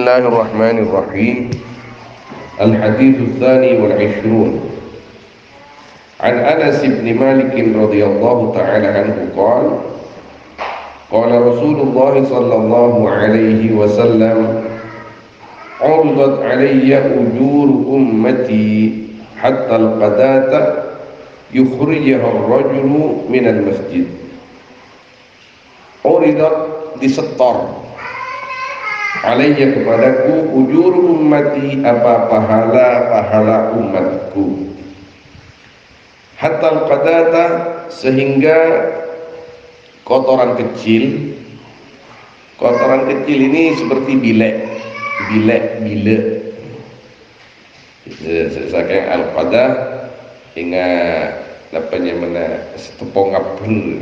الله الرحمن الرحيم. الحديث الثاني والعشرون عن أنس بن مالك رضي الله تعالى عنه قال قال رسول الله صلى الله عليه وسلم عرضت علي أجور أمتي حتى القذاة يخرجها الرجل من المسجid. Uridat disetor alayya kepadaku ujur ummati apa pahala umatku hatta qadata sehingga kotoran kecil ini seperti bilek saking al-qadah ingat lapanya mana setepong apel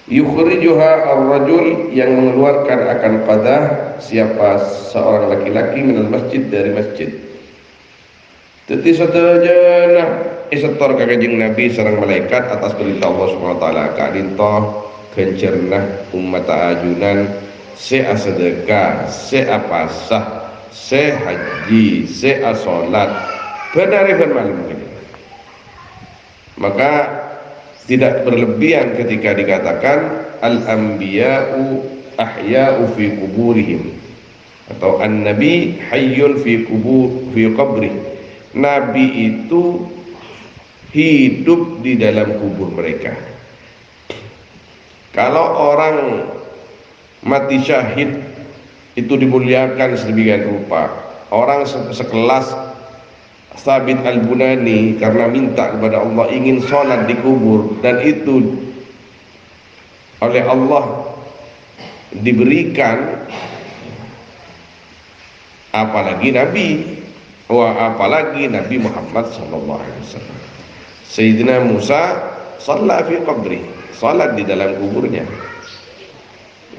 yukhrijuha ar-rajul yang mengeluarkan akan qadah siapa seorang laki-laki minal masjid dari masjid. Teti sadajana setor ka kanjeng Nabi sareng malaikat atas perintah Allah Subhanahu wa taala ka dintoh kencernah umat ajunan se sedekah, se apasah, se haji, se salat benar-benar malam ini. Maka tidak berlebihan ketika dikatakan al-anbiya'u ahya'u fi kuburihim atau an-nabi hayyun fi qabri. Nabi itu hidup di dalam kubur mereka. Kalau orang mati syahid itu dimuliakan sedemikian rupa. Orang sekelas Sabit al-Bunani karena minta kepada Allah ingin sholat di kubur dan itu oleh Allah diberikan, apalagi Nabi Muhammad SAW. Sayyidina Musa sholat fi qabri, sholat di dalam kuburnya.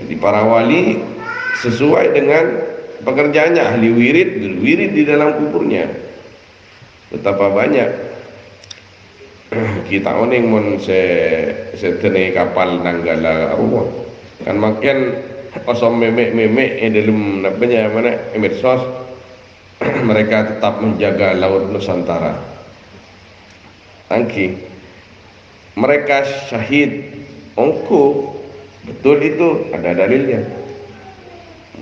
Jadi para wali sesuai dengan pekerjaannya, ahli wirid di dalam kuburnya. Betapa banyak kita oning mun setene kapal nanggala ruwah kan makin osom memek dalam namanya mana medsos mereka tetap menjaga laut Nusantara. Angki mereka syahid ongko betul itu ada dalilnya.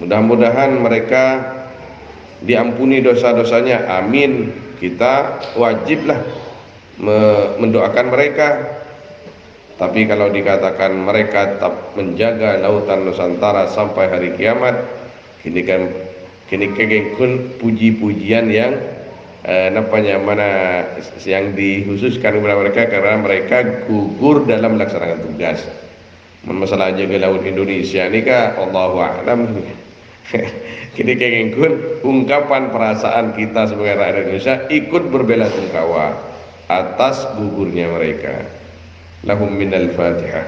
Mudah-mudahan mereka diampuni dosa-dosanya, amin. Kita wajiblah mendoakan mereka. Tapi kalau dikatakan mereka tetap menjaga lautan Nusantara sampai hari kiamat, kini puji-pujian yang yang dikhususkan kepada mereka karena mereka gugur dalam melaksanakan tugas. Masalah jaga laut Indonesia ini Allahu a'lam. Kini kengkun ungkapan perasaan kita sebagai rakyat Indonesia ikut berbela-sungkawa atas gugurnya mereka. Lahum minal Fatihah.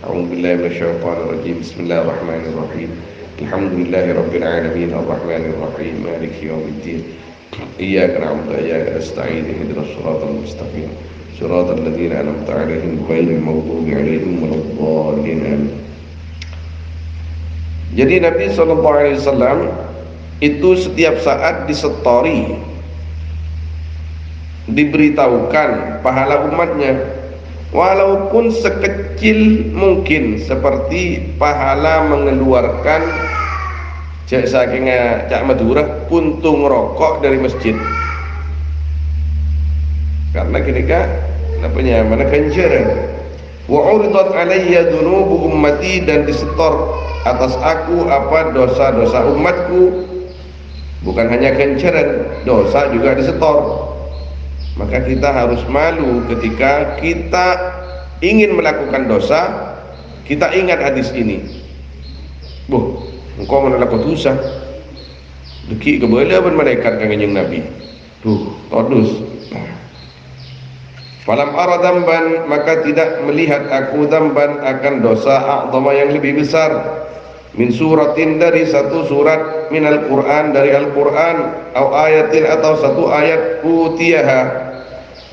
A'udzubillahi minasyaitonir rajim. Bismillahirrahmanirrahim. Alhamdulillahirabbil alamin arrahmanir rahim maliki yaumiddin. Iyyaka na'budu wa iyyaka nasta'in ihdinas siratal mustaqim. Siratal ladzina an'amta 'alaihim ghairil maghdubi 'alaihim waladdallin. Jadi Nabi SAW itu setiap saat disetori, diberitahukan pahala umatnya, walaupun sekecil mungkin, seperti pahala mengeluarkan saking Cak Madura puntung rokok dari masjid. Karena ketika mana kenceran. Wa uridat alayya dhunubu ummati dan disetor atas aku apa dosa-dosa umatku. Bukan hanya kenceran, dosa juga disetor. Maka kita harus malu ketika kita ingin melakukan dosa. Kita ingat hadis ini. Engkau melakukan dosa. Deki kebelah ban malaikat kanjeng Nabi. Todus. Falam ara dzamban maka tidak melihat aku dzamban akan dosa a'zama yang lebih besar min suratin dari satu surat minal Quran dari Al-Quran atau ayatin atau satu ayat utiyaha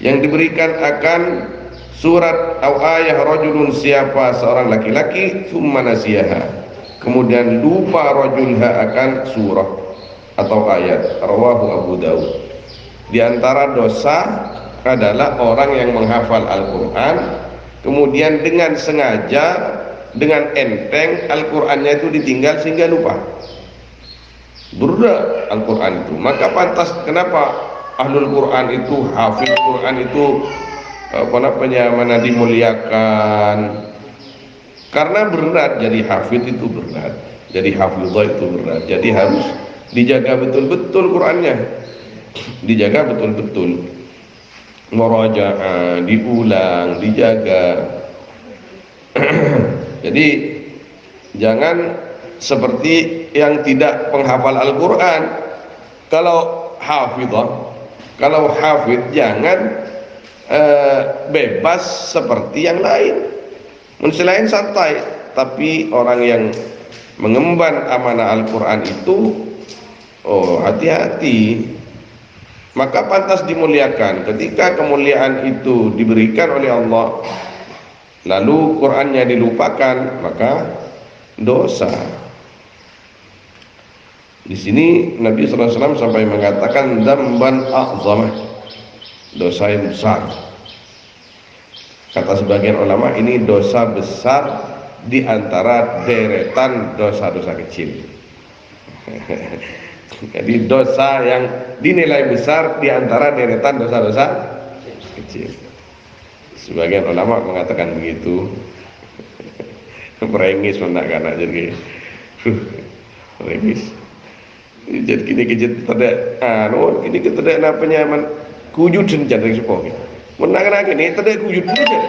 yang diberikan akan surat atau ayat rajulun siapa seorang laki-laki thumma nasiyaha kemudian lupa rajulha akan surah atau ayat. Rawahu Abu Daud. Di antara dosa adalah orang yang menghafal Al-Quran kemudian dengan sengaja, dengan enteng Al-Qurannya itu ditinggal sehingga lupa. Berat Al-Quran itu. Maka pantas kenapa Ahlul Quran itu, hafid Quran itu dimuliakan. Karena berat, jadi hafid itu berat, jadi hafidhah itu berat. Jadi harus dijaga betul-betul Qurannya, dijaga betul-betul, murajaah, diulang, dijaga. Jadi jangan seperti yang tidak penghafal Al-Quran. Kalau hafid jangan bebas seperti yang lain. Selain santai, tapi orang yang mengemban amanah Al-Quran itu, oh hati-hati. Maka pantas dimuliakan. Ketika kemuliaan itu diberikan oleh Allah, lalu Qurannya dilupakan, maka dosa. Di sini Nabi SAW sampai mengatakan dzamban a'zamah, dosa yang besar. Kata sebagian ulama, ini dosa besar di antara deretan dosa-dosa kecil. Jadi dosa yang dinilai besar di antara deretan dosa-dosa kecil. Sebagian ulama mengatakan begitu. Merengis menakkan jadi merengis. Jadi kini kita tidak kini kita tidak nak penyaman kujud senjata yang sepuluh. Menakkan kini tidak kujud saja.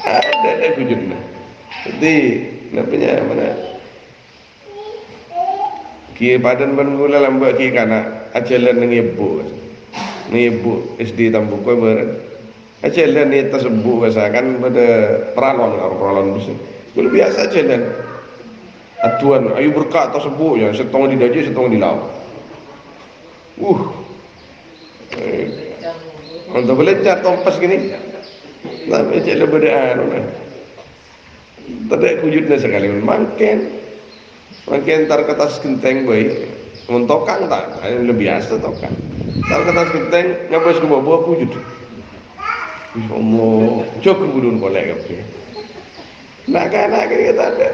Ada kujud. Jadi nak penyaman. Kia badan bermula lambat kia kanak ajalan ngebu SD tambuk kau berat ajalan ni tersebut biasakan pada peralon bisa itu biasa ajalan atuan ayu berkat tersebut yang setong di daji setong di laut untuk belajar tompas gini tapi ajalan berdaan tidak wujudnya sekali makin tar kertas genteng boy mentokang tak lebih biasa tokang tar kertas genteng ngabas ke bawah wujud Allah cukup budun kolek apa nak kita ada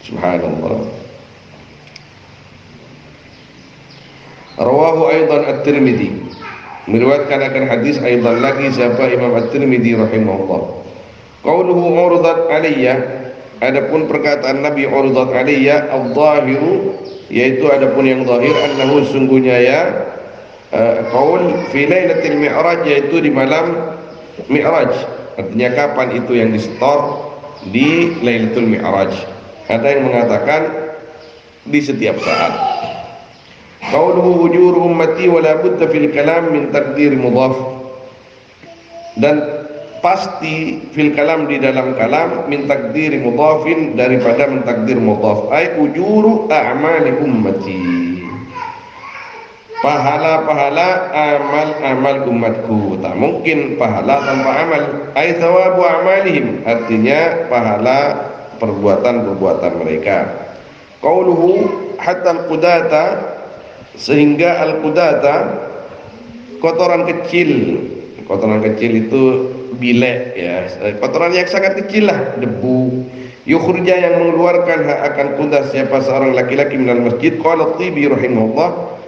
subhanallah. Rawahu aidan at-Tirmidzi, meriwayatkan akan hadis aidan lagi siapa Imam at-Tirmidzi rahimahullah. Qauluhu uridat alayya, adapun perkataan Nabi uridat alayya adh-dhahiru, yaitu adapun yang zahir annahu sungguhnya ya qaul fi lailatul mi'raj, yaitu di malam mi'raj. Artinya kapan itu yang disetor di Lailatul Mi'raj. Ada yang mengatakan di setiap saat. Qauluhu ujur ummati wa la budda fil kalam min taqdir mudhaf, dan pasti fil kalam di dalam kalam min taqdir mudhafin, daripada mentakdir mudhaf, ay ujuru a'mali ummati, pahala-pahala amal-amal umatku. Tak mungkin pahala tanpa amal. Ay thawabu amalihim, artinya pahala perbuatan-perbuatan mereka. Qauluhu hatta al-qudata, sehingga al-qudata kotoran kecil. Kotoran kecil itu bilek ya, kotoran yang sangat kecil lah, debu. Yukhrija, yang mengeluarkan akan qudah siapa seorang laki-laki minal masjid. Qala at-Tibi rahimahullah,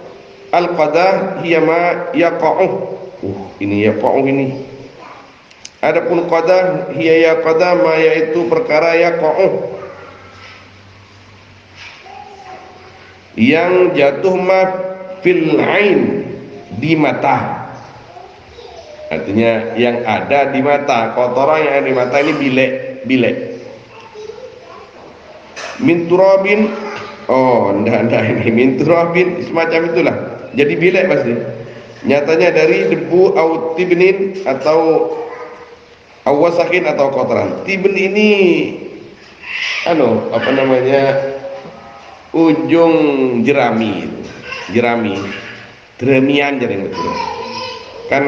al-qadah hiya ma yaqa'u. Ini yaqa'u ini. Adapun qadah hiya yaqadah ma, yaitu perkara yaqa'u, yang jatuh ma fil ain, di mata. Artinya yang ada di mata, kotoran yang ada di mata ini bilek. Min turabin, oh ndak ini min turabin, semacam itulah. Jadi bilek pasti. Nyatanya dari debu au tibnin, atau awasakin, atau kotoran. Tibn ini apa namanya, ujung jerami, dremian jadi betul. Kan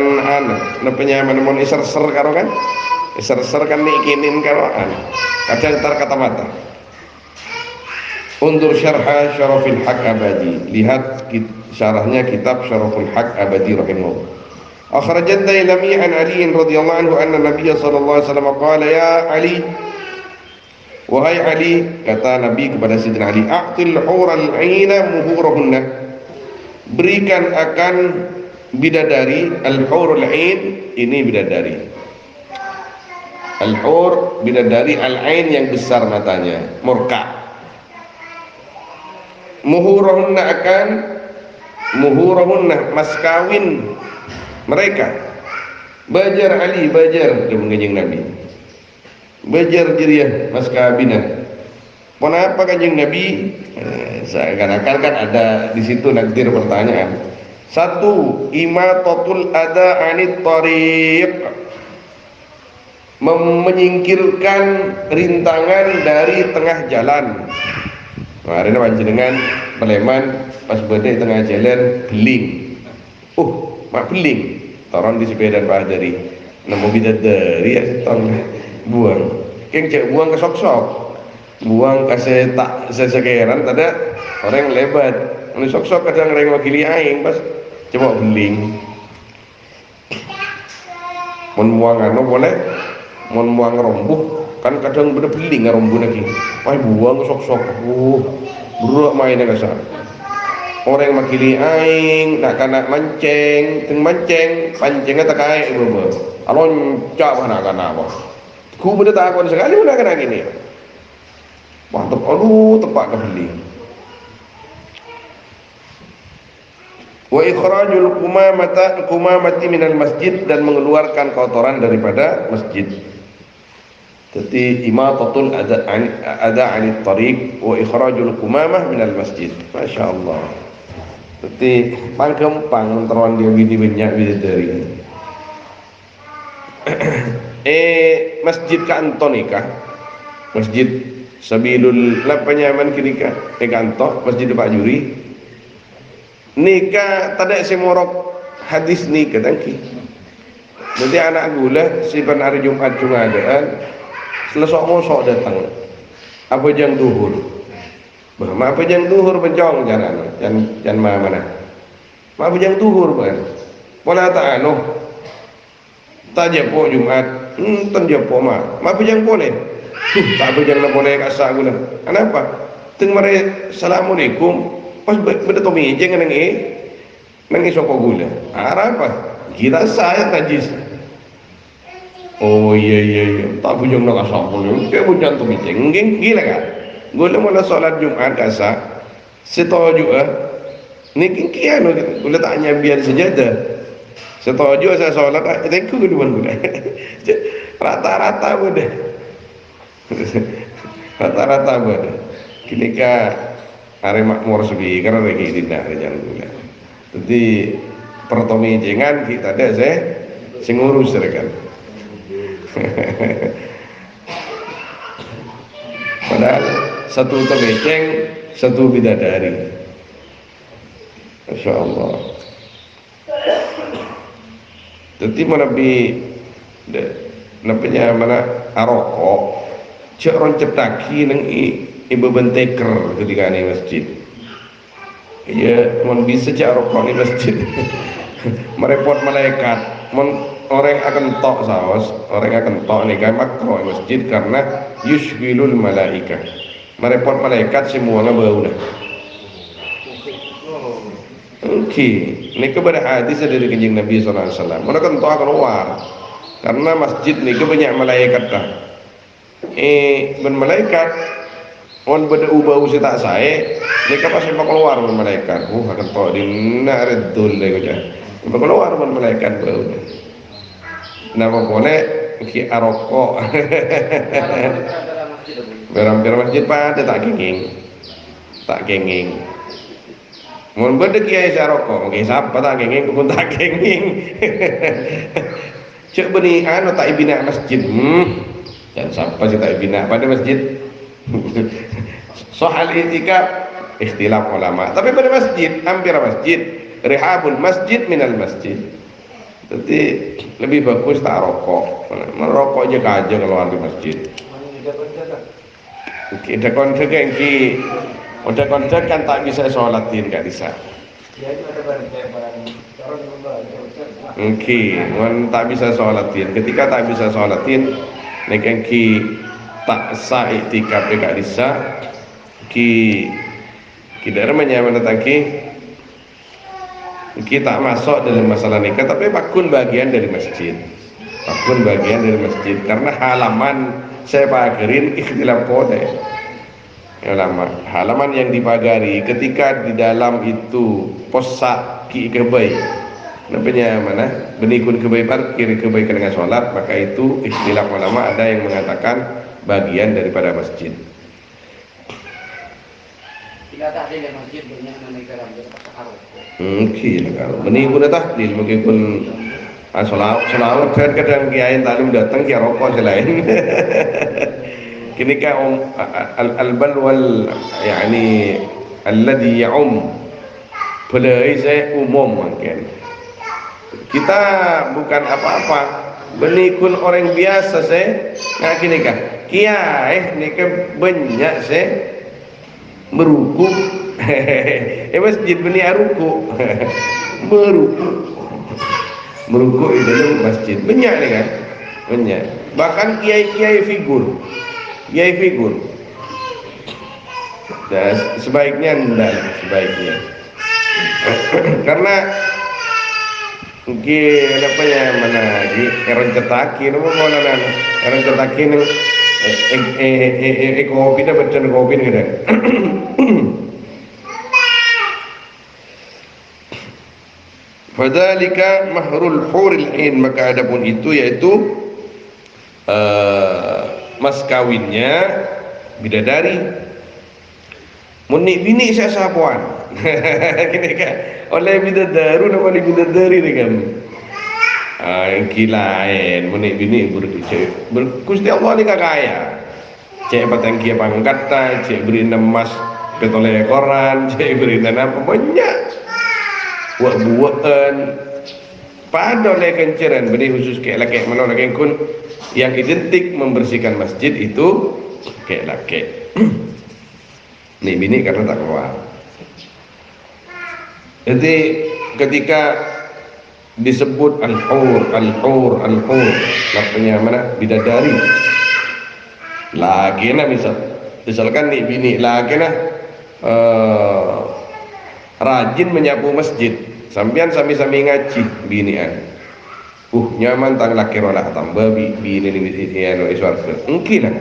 namanya menemoni ser karo kan, ser-ser kan nikinin karoan kadang tar kata mata. Undur syarha Syarafil Haq Abadi, lihat syarahnya kitab Syaraful Haq Abadi rahimahullah. Akhrajat Dailami an Ali radhiyallahu anhu anna Nabiy sallallahu alaihi wasallam qala ya Ali, wahai Ali, kata Nabi kepada Sayyidina Ali, a'til hural 'aina muhurahunna, berikan akan bidadari al-hurul 'ain, ini bidadari al-hur, bidadari al-'ain yang besar matanya, murka. Muhurahunna akan muhurahunna mas kawin mereka. Bajar Ali, bajar dia menganjing Nabi, bajar jeriah mas kawinah. Kenapa kanjeng Nabi? Seakan-akan kan ada di situ nakdir pertanyaan. Satu, imatatul ada anit tariq, menyingkirkan rintangan dari tengah jalan. Kemarin panjenengan Peleman pas berdek tengah jalan beling, mak beling toron di sepeda Pak dari nemu bidadari ya setong buang keng cek buang ke sok-sok, buang kasih tak sesekeran tada orang lebat ini sok-sok kadang orang wakili aing pas coba beling mun buang anu boleh, mun buang rombuh kan kadang bener beling rombuh lagi wah buang sok-sok buruk mainnya kasar orang makili aing nak kana mancing teng mancing pancingnya tak kae beubeul alon cak mana kana apa ku bener takon sekali udah kena gini wah tepak kebeling. Wa ikhrajul kumamati minal masjid, dan mengeluarkan kotoran daripada masjid. Jadi imatatul ada anit tariq wa ikhrajul kumamah minal masjid. Masya Allah. Jadi pangkempang menteruan dia bini banyak bidadari. Masjid kanto nikah, masjid sabilul lapanyaman kinika kanto, masjid Pak Juri nikah tada semorok hadis nikah tangki. Jadi anak gula sipan hari Jumat Jumadaan selesai mosok datang apa jang duhur bah apa jang duhur bencong jalan jan mana apa jang duhur ban pola tak anu tak jepo Jumat tan jepo apa jang boleh tak apa jang boleh kasak gula kenapa teng mare assalamualaikum pas beda tomi jeng nang soko gula arah apa kira saya najis. Oh iya tak bujang nak asapul dia bujang tu miceng gila kan gula mula solat Jumat kasa setuju ni kian gula tanya biar sejadah setuju saya solat itu gula rata-rata boleh rata-rata boleh kini ka hari makmur sebi karena lagi tidak jangan gula jadi pertomi jangan kita ada saya singurus rekan. Padahal satu temeceng, satu bidadari. Masya Allah. Jadi mana arokok, cek roncep taki neng ibu benteker ketika ini masjid. Iya, mon bisa cek arokok di masjid. Merepot malaikat. Orang akan tok saos, orang akan tok nikah makro masjid karena yushwilul malaika, merepot malaikat semuanya bau dah. Oke, ini kepada hadis dari kanjeng Nabi sallallahu alaihi wasallam. Mereka akan tok keluar karena masjid ini banyak malaikat dah. Ben malaikat, on beda ubah usi tak saya, mereka pasti mau keluar ben malaikat. Akan tok di naredul deh kerja. Keluar ben malaikat bau dah. Nama boleh ki arokok beram-beram masjid pada tak genging mun beda kiai arokok mungkin siapa tak genging pun tak genging cek beni anu tak ibina masjid dan siapa sih tak ibina pada masjid soal itikaf ikhtilaf ulama tapi pada masjid hampir masjid rihabul masjid minal masjid Jadi lebih bagus tak rokok. Merokok aja aja keluar di masjid. Kita kontak kan udah kontak kan tak bisa sholatin gak bisa. Tak bisa sholatin. Ketika tak bisa sholatin, nekan tak sah iktikaf gak bisa. Kita namanya mana taki? Kita masuk dalam masalah nikah, tapi pakun bagian dari masjid. Pakun bagian dari masjid karena halaman saya pagarin ikhtilaf kode. Halaman yang dipagari ketika di dalam itu posak ki kebai. Namanya mana? Benikun kebai parkir kebai dengan sholat, maka itu ikhtilaf ulama, ada yang mengatakan bagian daripada masjid. Mungkin kalau benikun tahlil mungkin pun selawat kadang kiai talim datang kiai rokok selain. Kini kan al-bal wal yani alladhi ya'um pelai saya umum mungkin. Kita bukan apa-apa, benikun orang biasa saya nggak kini kan kiai ni kan banyak saya meruku masjid beni aruku meruku di dalam masjid banyak nih kan, banyak, bahkan kiai figur dan sebaiknya enggak, sebaiknya karena apa ya mana eron cetaki nama mana eron cetaki nih kopi dah baca kopi nih kan. Fadzalika mahrul huril ain, maka adapun itu yaitu mas kawinnya bidadari. Munik bini saya sapuan. Kini kan oleh bidadaru nama bidadari ni kan. Kilain munik bini berkusti Allah ni kaya. Cek batang kia pangkat, cek beri emas petoleh koran, cek beri tanam banyak. Buat-buatan pada oleh kenceran beri khusus kayak laki mana laki kun yang identik membersihkan masjid itu kayak laki. Nih bini karena tak keluar. Jadi ketika disebut al-hur, namanya mana bidadari. Lagi na misalkan nih bini lagi na rajin menyapu masjid, sampean sami-sami ngaji binian. Nyaman tang laki rolah tambah bini ni anu iswarga. Mungkin lah.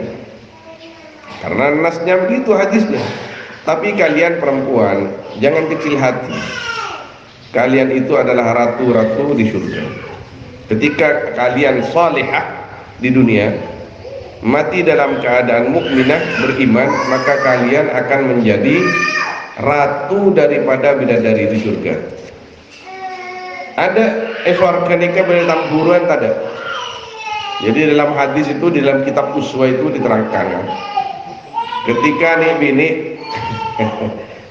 Karena nasnya begitu hadisnya. Tapi kalian perempuan jangan kecil hati. Kalian itu adalah ratu-ratu di surga. Ketika kalian salihah di dunia, mati dalam keadaan mukminah beriman, maka kalian akan menjadi ratu daripada bidadari di surga. Ada warga nikah berdasarkan buruan tak ada. Jadi dalam hadis itu, di dalam kitab uswa itu diterangkan, ketika nih bini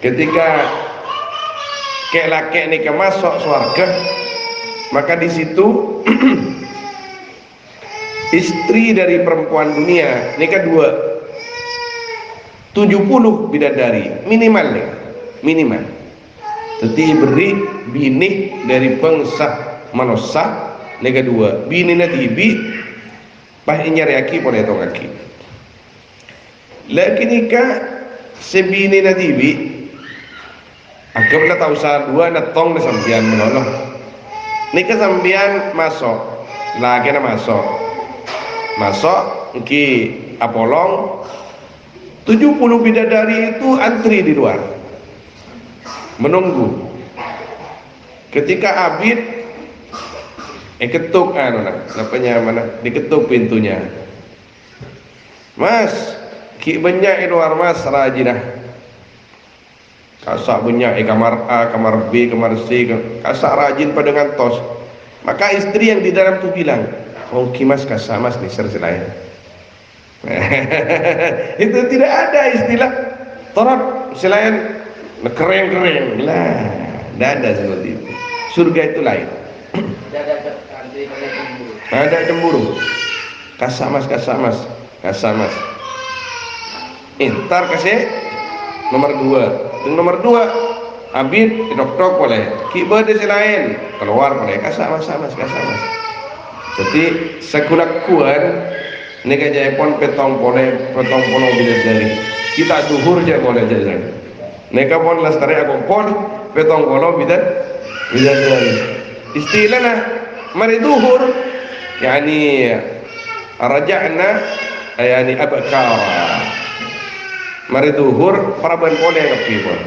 ketika laki nikah masuk surga, maka di situ istri dari perempuan dunia nikah 70 bidadari minimal nih, minimal. Jadi beri bini dari bangsa manusia nikah 2 bini nanti bi pas nyari aki pada itu kaki. Laki nikah sebini nanti bi agak tahu sah 2 natong na sambian menolong nikah sambian masuk lagi na masuk ki apolong 70 bidadari itu antri di luar menunggu. Ketika abid ketuk namanya mana diketuk pintunya, mas ki banyak di luar mas rajinah kasak banyak kamar A, kamar B, kamar C, kasak rajin pada ngantos. Maka istri yang di dalam tu bilang, oh kimas kasak mas nih selain. Itu tidak ada istilah torot selain keren lah, tidak ada seperti itu. Surga itu lain. Ada cemburu. Kasamas. Ntar kasih nomor 2. Yang nomor 2 abid dok boleh. Kiba desi lain keluar boleh kasamas. Jadi sekulakuan nega jaipon petong pono bila jari. Kita duhur je boleh jajan. Nega pon lastari aku pon petong pono bila jari. Istilahnya mari duhur yani raja'na yani abkara. Mari duhur para ban pole kapi pon.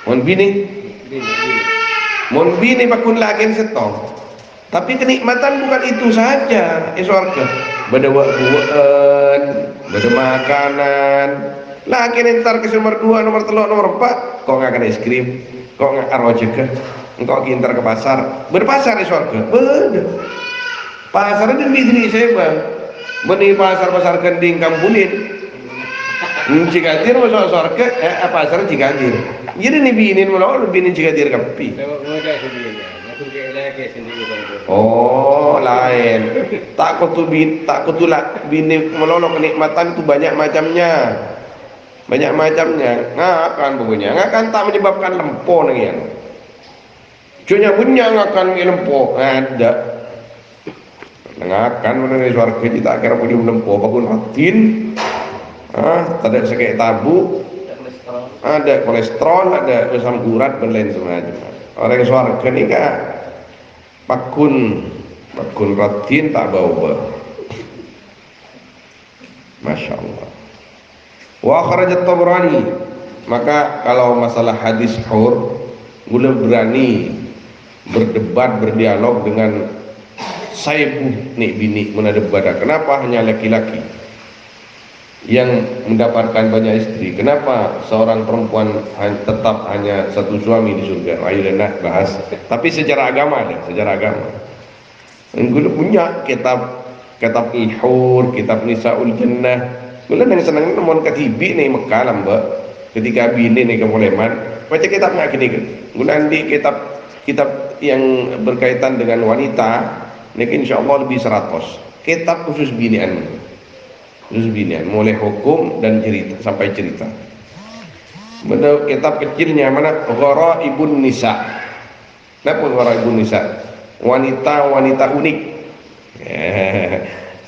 Mon bini pakun lagi setong. Tapi kenikmatan bukan itu saja. Surga. Bada buat, bada makanan. Lagi ntar ke nomor 2, nomor 3, nomor 4. Kok nggak kena es krim? Kok nggak arwajek? Engkau kintar ke pasar. Berpasar di surga. Beda. Pasar itu bisnis saya bang. Beni pasar kending kampunin. Cigadir masuk surga, pasar cigadir. Jadi nih binin malah binin cigadir kapi. Oh lain. Takut tuh lah bini melolok kenikmatan itu banyak macamnya. Ngakan pokoknya. Ngakan tak menyebabkan lempo nih yang. Punya ngakan lempo ada. Ngakan mengenai surga kita akhirnya punya lempo bangun ratin. Ada sekek tabu, ada kolesterol, ada asam urat dan lain semacamnya. Orang surga ni kan pakun ratin tak bau. Masya Allah. Wa akhrajat Tabrani. Maka kalau masalah hadis hur, gula berani berdebat berdialog dengan saya nih bini mana debat. Kenapa hanya laki-laki yang mendapatkan banyak istri? Kenapa seorang perempuan tetap hanya satu suami di surga? Ayo nak bahas. Tapi secara agama ada, secara agama. Gula punya kitab Ihur, kitab Nisaul Jannah. Gula yang senang nemon katibi nih Mekah lamba. Ketika bini nih kemoleman, baca kitab nggak gini kan? Gula di kitab yang berkaitan dengan wanita, nih insya Allah lebih 100. Kitab khusus binian. Mulai hukum dan cerita sampai cerita. Benar kitab kecilnya mana? Gharaibun Nisa. Kenapa Gharaibun Nisa? Wanita unik.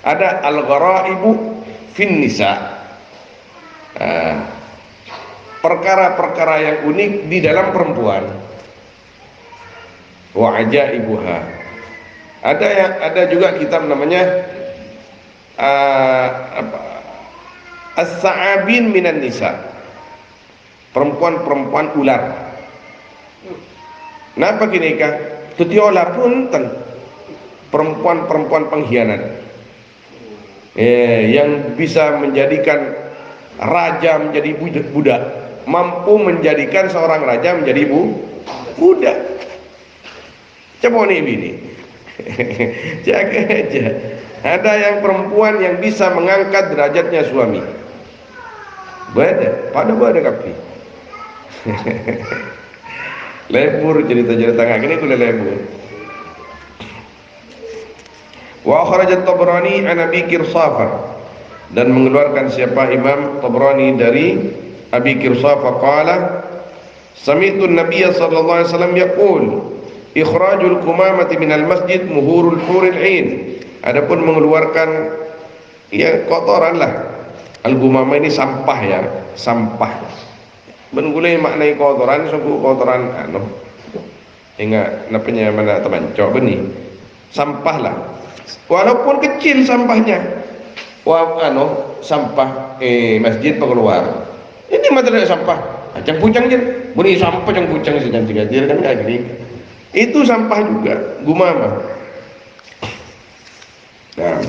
Ada al-gharaibu fin nisa. Perkara-perkara yang unik di dalam perempuan. Wa ajaibuha. Ada juga kitab namanya As-sa'abin minan nisa. Perempuan-perempuan ular. Napa kini kah? Tuti ular pun perempuan-perempuan pengkhianat. Yang bisa menjadikan raja menjadi budak, mampu menjadikan seorang raja menjadi budak. Coba nih bini. Jaga aja. Ada yang perempuan yang bisa mengangkat derajatnya suami. Pada kapi. Lebur cerita-cerita nggak gini kuliah lebur. Wa akhrajat Tabrani an Abi Kirsafah, dan mengeluarkan siapa Imam Tabrani dari Abi Kirsafah qala sami'tu an-nabiy sallallahu alaihi wasallam yaqul ikhrajul qumamati minal masjid muhurul huril 'ain. Adapun mengeluarkan ya kotoran lah. Al-gumama ini sampah ya, sampah. Benggulai maknai kotoran, suku kotoran ingat napanya mana teman cok benih. Sampah lah. Walaupun kecil sampahnya. Sampah masjid pengeluar. Ini material sampah. Cang-pucang je. Bunyi sampah cang-pucang sejantik hadir kan enggak gini. Itu sampah juga, gumama. Nah,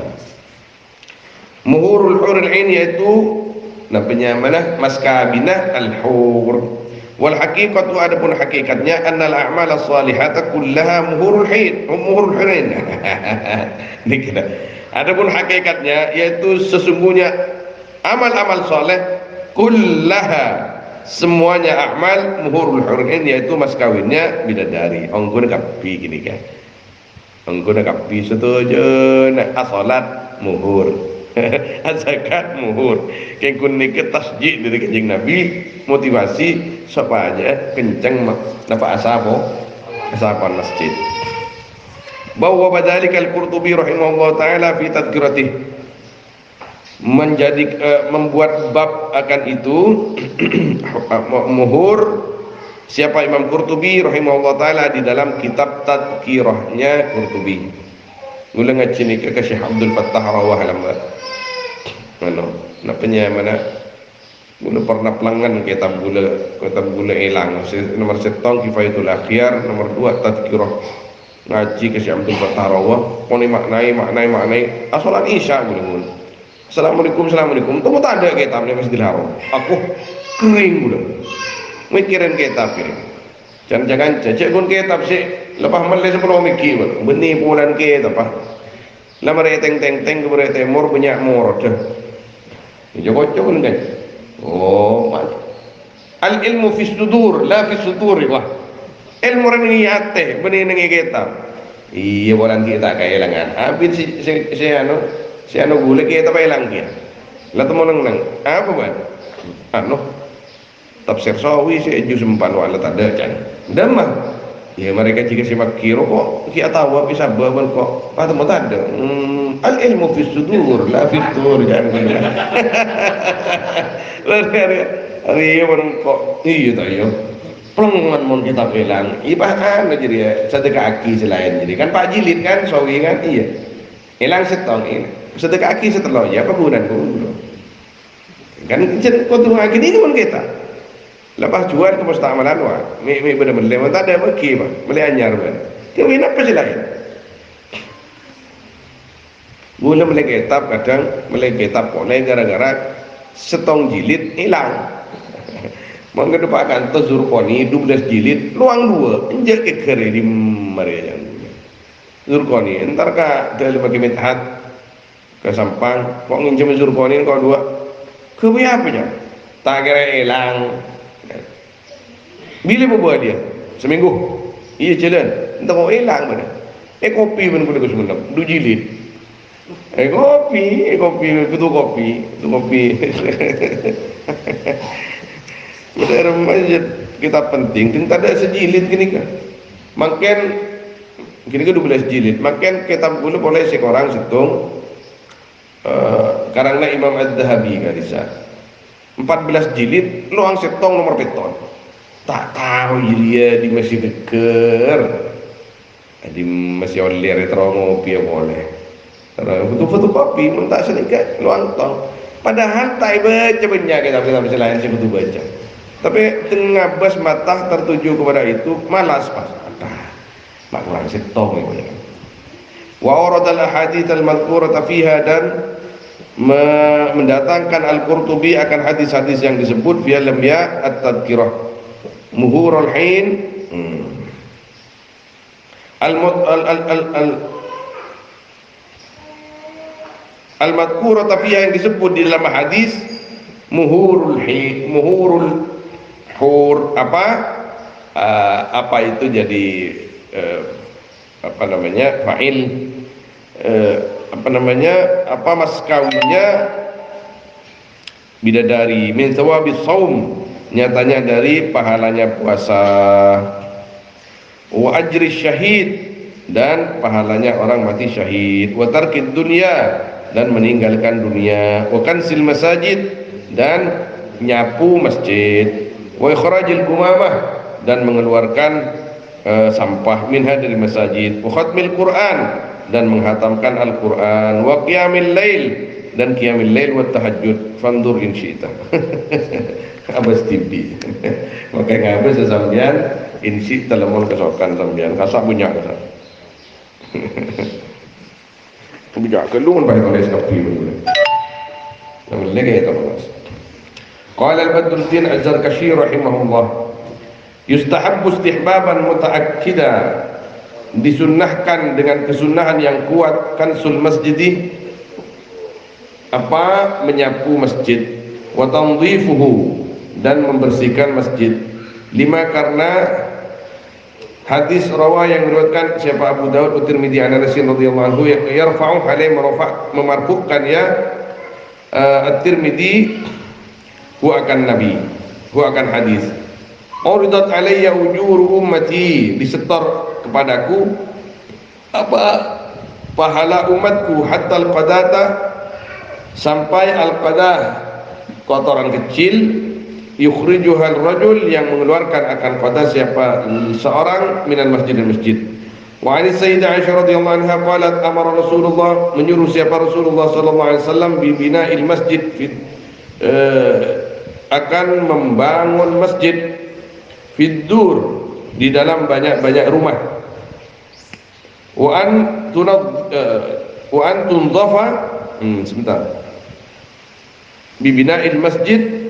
muhurul hurul ain yaitu namanya mana? Maskabinah al-hur. Wal haqiqatu, adapun hakikatnya annal a'mal as-salihata kullaha muhurul ain. Dikira. Adapun hakikatnya yaitu sesungguhnya amal-amal saleh kullaha semuanya a'mal muhurul hurun, yaitu mas kawinnya bidadari. Onggun kapi gini kan, onggun kapi setuju nak salat muhur, zakat muhur, kengkun nikah tasjid dari kanjeng Nabi, motivasi supaya kenceng dapat asapan masjid. Bahwa badalika al-Qurtubi rahimahullah taala fi tadhkiratih, membuat bab akan itu muhur siapa Imam Qurtubi rahimahullah taala di dalam kitab tadhkirahnya Qurtubi. Mula ngaji ni ke Syekh Abdul Fattah Rawah alamat napanya mana mula pernah pelangan kitab gula hilang nomor 1 Kifayatul Akhyar, nomor 2 Tadhkirah ngaji ke Syekh Abdul Fattah Rawah poni maknai salat isya gula. Assalamualaikum itu tak ada kitab ni Masjidil Haram. Aku kering gula mikirin kitab kering. Jangan cecek pun kitab sih lepas malas sebelum mikir benih bulan kitab apa lama reteng teng ke timur banyak murad joko kan. Oh al ilmu fi sudur la fi sudur wah ilmu ini ate benih nengi kitab iya bulan kita kehilangan habis si anu gule kita hilang dia lah temu nang apa ban tafsir sawi si juz 4 wala tak ada kan damah ya mereka jika simak kiro kok kita tahu bisa baban kok patah mau tak ada al ilmu fi sudur la fi sudur kan hari orang kok iya tak iya pelangan mon kita hilang ibahan jadi ya sedekah aki selain jadi kan Pak Jilid kan sawi kan iya hilang setong ini sedekah aki setelah ya apa gunaan kan kau tunggu aki ini pun kita lepas jual ke mustamalan wah mi benar-benar tak ada bagi mah beli anyar kan dia ini apa sih lain gula beli kitab kadang beli kitab boleh gara-gara setong jilid hilang mengedepankan Zurqani 12 jilid luang 2 injak ke kere di Maria Zurqani entar ka dari bagi mithat ke Sampang kok nginjem Zurqani kau 2 ke apa nya tak kira hilang. Bila berbuat dia? Seminggu. Iya jalan. Entah kau hilang mana? Kopi pun boleh kau semua. 2 jilid. Kopi, betul kopi. Benar remaja kita penting. Tak ada sejilid gini kan. Makin gini kan 12 jilid. Makin kita boleh seorang setung. Karangna Imam Az-Zahabi kadisa. 14 jilid luang setong nomor beton. Tak tahu dia di masih deker di masih oleh retro ngopi ya boleh foto kopi pun tak sedikit luang tong padahal tak baca banyak kita bisa lain sih betul baca tapi tengah bas mata tertuju kepada itu malas pas mak kurang setong itu wa waradal ahadits al-madhkurata fiha dan mendatangkan Al-Qurtubi akan hadis-hadis yang disebut fi lamya at-tadhkirah muhurul hin al-madhkurah tapi yang disebut di dalam hadis muhurul hin muhurul hur apa itu jadi apa namanya fa'il apa mas kawinnya bidadari min thawabis saum nyatanya dari pahalanya puasa wa ajri syahid dan pahalanya orang mati syahid wa tarkid dunya dan meninggalkan dunia wa kansil masajid dan nyapu masjid wa ikhrajil gumamah dan mengeluarkan sampah minha dari masjid wa khatmil Quran dan menghatamkan Al-Quran wa qiyamil lail dan qiyamil lail wa tahajud fandur in syi'ta abas tibi maka ngabas sesambian in syi'ta lemon kesokan sambian kasak punya kasak punya kelungan baik oleh sapi namun lagi itu mas qala al-Badruddin Az-Zarkashi rahimahullah yustahabbu istihbaban muta'akkida disunnahkan dengan kesunahan yang kuat kansul masjidi menyapu masjid wa tanzifuhu dan membersihkan masjid. 5 karena hadis rawa yang meriwayatkan siapa Abu Daud At-Tirmidzi an Anas radhiyallahu anhu yarfa'u alaihi memarfu'kan ya At-Tirmidzi huwa akan nabi, huwa akan hadis. Uridat alayya ujuru ummati, disetor kepadaku apa pahala umatku hatta al-qadata, sampai al-qadah kotoran kecil, yukhrijuhal rajul yang mengeluarkan akan qadah siapa seorang minal masjid. Wa ani sayyidah Aisyah radhiyallahu anha qalat amara Rasulullah, menyuruh siapa Rasulullah sallallahu alaihi wasallam bi bina'il masjid akan membangun masjid fiddur di dalam banyak-banyak rumah. Wa an tunzafa sebentar. Bi bina'il masjid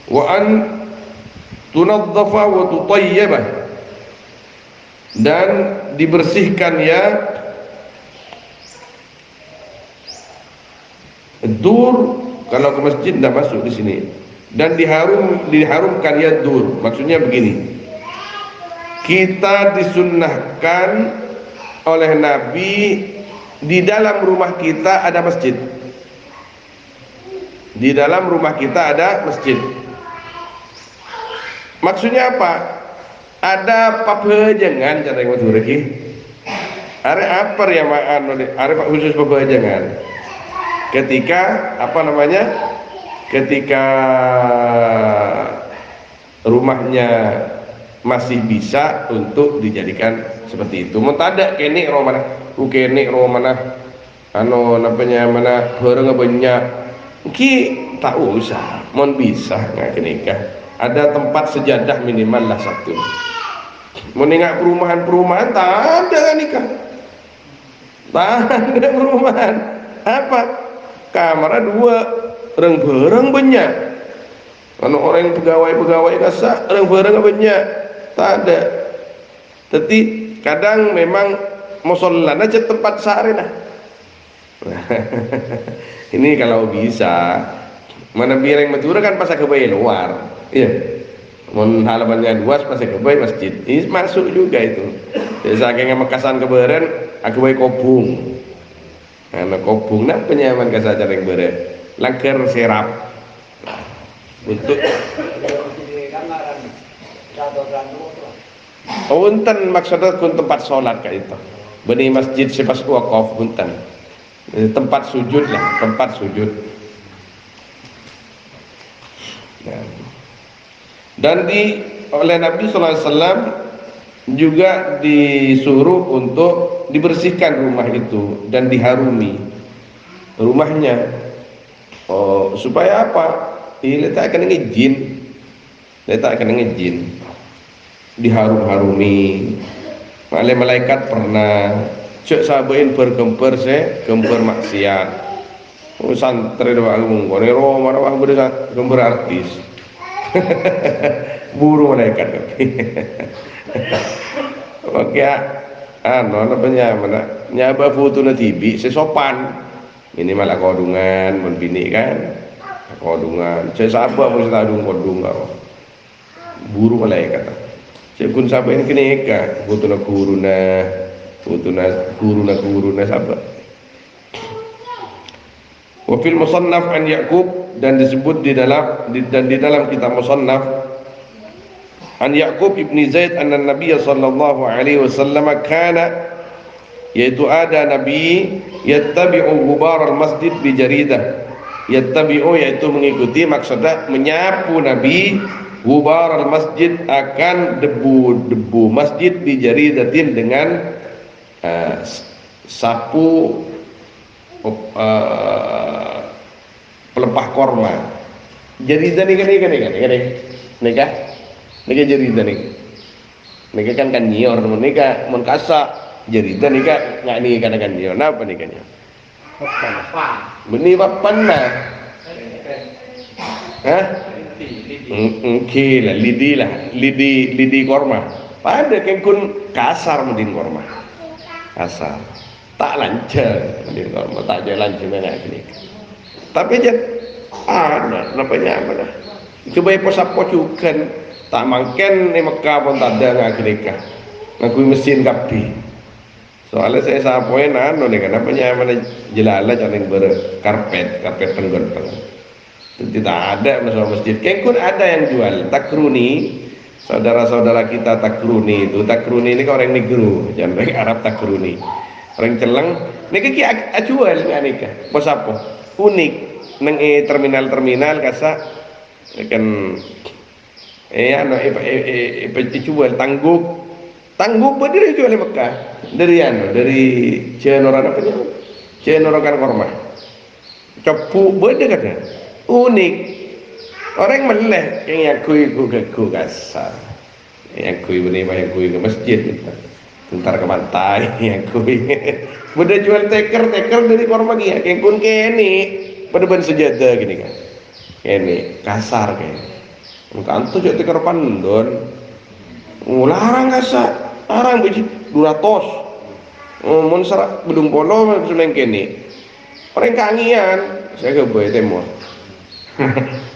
wa an tunadzafa wa tutayyibah, dan dibersihkan ya dur, kalau ke masjid tidak masuk di sini, dan diharumkan ya dur. Maksudnya begini, kita disunnahkan oleh Nabi di dalam rumah kita ada masjid. Di dalam rumah kita ada masjid. Maksudnya apa? Ada pabejangan cara yang matur iki. Are apa ya are pak khusus pabejangan. Ketika apa namanya? Ketika rumahnya masih bisa untuk dijadikan seperti itu. Mun tada kene ro mana? Kene ro mana? Anu namanya mana bareng banyak. Ki tak usah, mun bisa nggak nikah. Ada tempat sejadah minimal lah satu. Mau nengok perumahan tak ada kan nikah. Tak ada perumahan. Apa? Kamar 2, orang bareng banyak. Kalau orang pegawai kasar, orang bareng banyak. Tak ada. Tapi kadang memang musola aja tempat sehari lah. Ini kalau bisa, mana biar yang matura kan pas kebayi luar. Iya, mun halamannya luas masih kebayi masjid, ini masuk juga itu. Saking mekasan keberen, aku bayi kobung. Karena kobung nak penyaman kasar yang beren, langker serap. Untuk unten maksudnya kun tempat sholat kayak itu. Beni masjid sepas wakaf unten. Tempat sujud lah, tempat sujud. Dan oleh Nabi sallallahu alaihi wasallam juga disuruh untuk dibersihkan rumah itu dan diharumi rumahnya. Oh, supaya apa? Letakkan izin. Letakkan izin. Diharum-harumi. Oleh malaikat pernah cek sabain bergempur gempur maksiat. Oh, santri doa ngomong kone Roma wah gempur artis. Buru malaikat. Oke, apa mana nyaba foto na TV sesopan. Ini malah kodungan membini kan. Kodungan. Saya sabar mesti tadung kodung karo. Buru malaikat. Saya kun sabain kene ka foto na guruna sahabat. Wa fil musannaf an Yaqub, dan disebut di dalam kitab musannaf an Yaqub ibni Zaid anna Nabi sallallahu alaihi wasallam kana, yaitu ada Nabi yattabi'u gubar al-masjid bi jaridah. Yattabi'u yaitu mengikuti, maksudnya menyapu Nabi gubar al-masjid akan debu masjid bi jaridatin dengan sapu pelepah korma. Jaridah nikah jaridah nikah kan nyior nikah mun kasa jaridah nikah nggak nikah kan nyior. Napa nikahnya? Beni papan lah. Hah? Lah lidi korma. Pada kun kasar mending korma. Kasar. Tak lancar mending korma, tak jalan cuma nak ni. Tapi je ada namanya apa dah? Coba posapo cukan tak mangken di Mekah pun tak ada ngakirika ngakui mesin kapi. Soalnya saya sapoin anu nih kenapa mana jelala jangan karpet tenggon. Tidak ada masalah masjid. Kengkun ada yang jual takruni. Saudara-saudara kita takruni itu. Takruni ini kan orang negro, jangan orang Arab takruni. Orang celeng. Ini kaki jual nggak nikah. Bos apa? Unik. Neng terminal kasa kan jual tangguk berdiri jual di Mekah dari Cenoran apa namanya? Cenoran korma. Cepu beda katanya. Unik. Orang meleh yang kui kasar. Yang kui benih yang kui ke masjid gitu. Bentar ke pantai yang kui. Beda jual teker dari korma kia. Yang kun kene pada ban sejadah gini kan. Kene kasar kene. Kantor jadi teker pandon. Larang kasar. Larang biji 200. Mun serak bedung polo seneng kene. Orang kangian saya ke boy temor.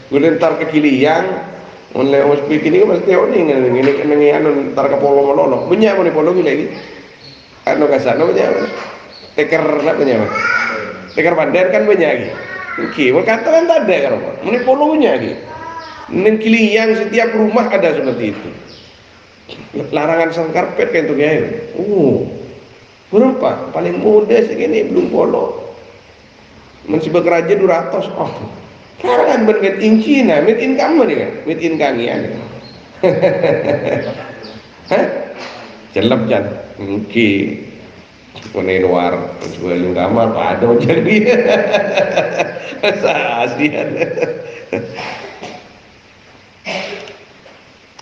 Gue ntar ke Kiliang, mulai hospital ini kan mesti ini anu ntar ke Polo Malolo, punya mau di Polo gila lagi, anu kasar, anu punya, teker nak punya, teker pandan kan punya lagi, mau kata kan tak ada kan, mau di Polo punya lagi, neng Kiliang setiap rumah ada seperti itu, larangan sang karpet kan itu gaya, berapa? Paling mudah segini belum Polo, masih bekerja 200, sekarang kan made in China, made in kamu nih kan, made in kangian. Hah? Celep jan, mungkin mana luar, sebelum kamar pada jadi, asian.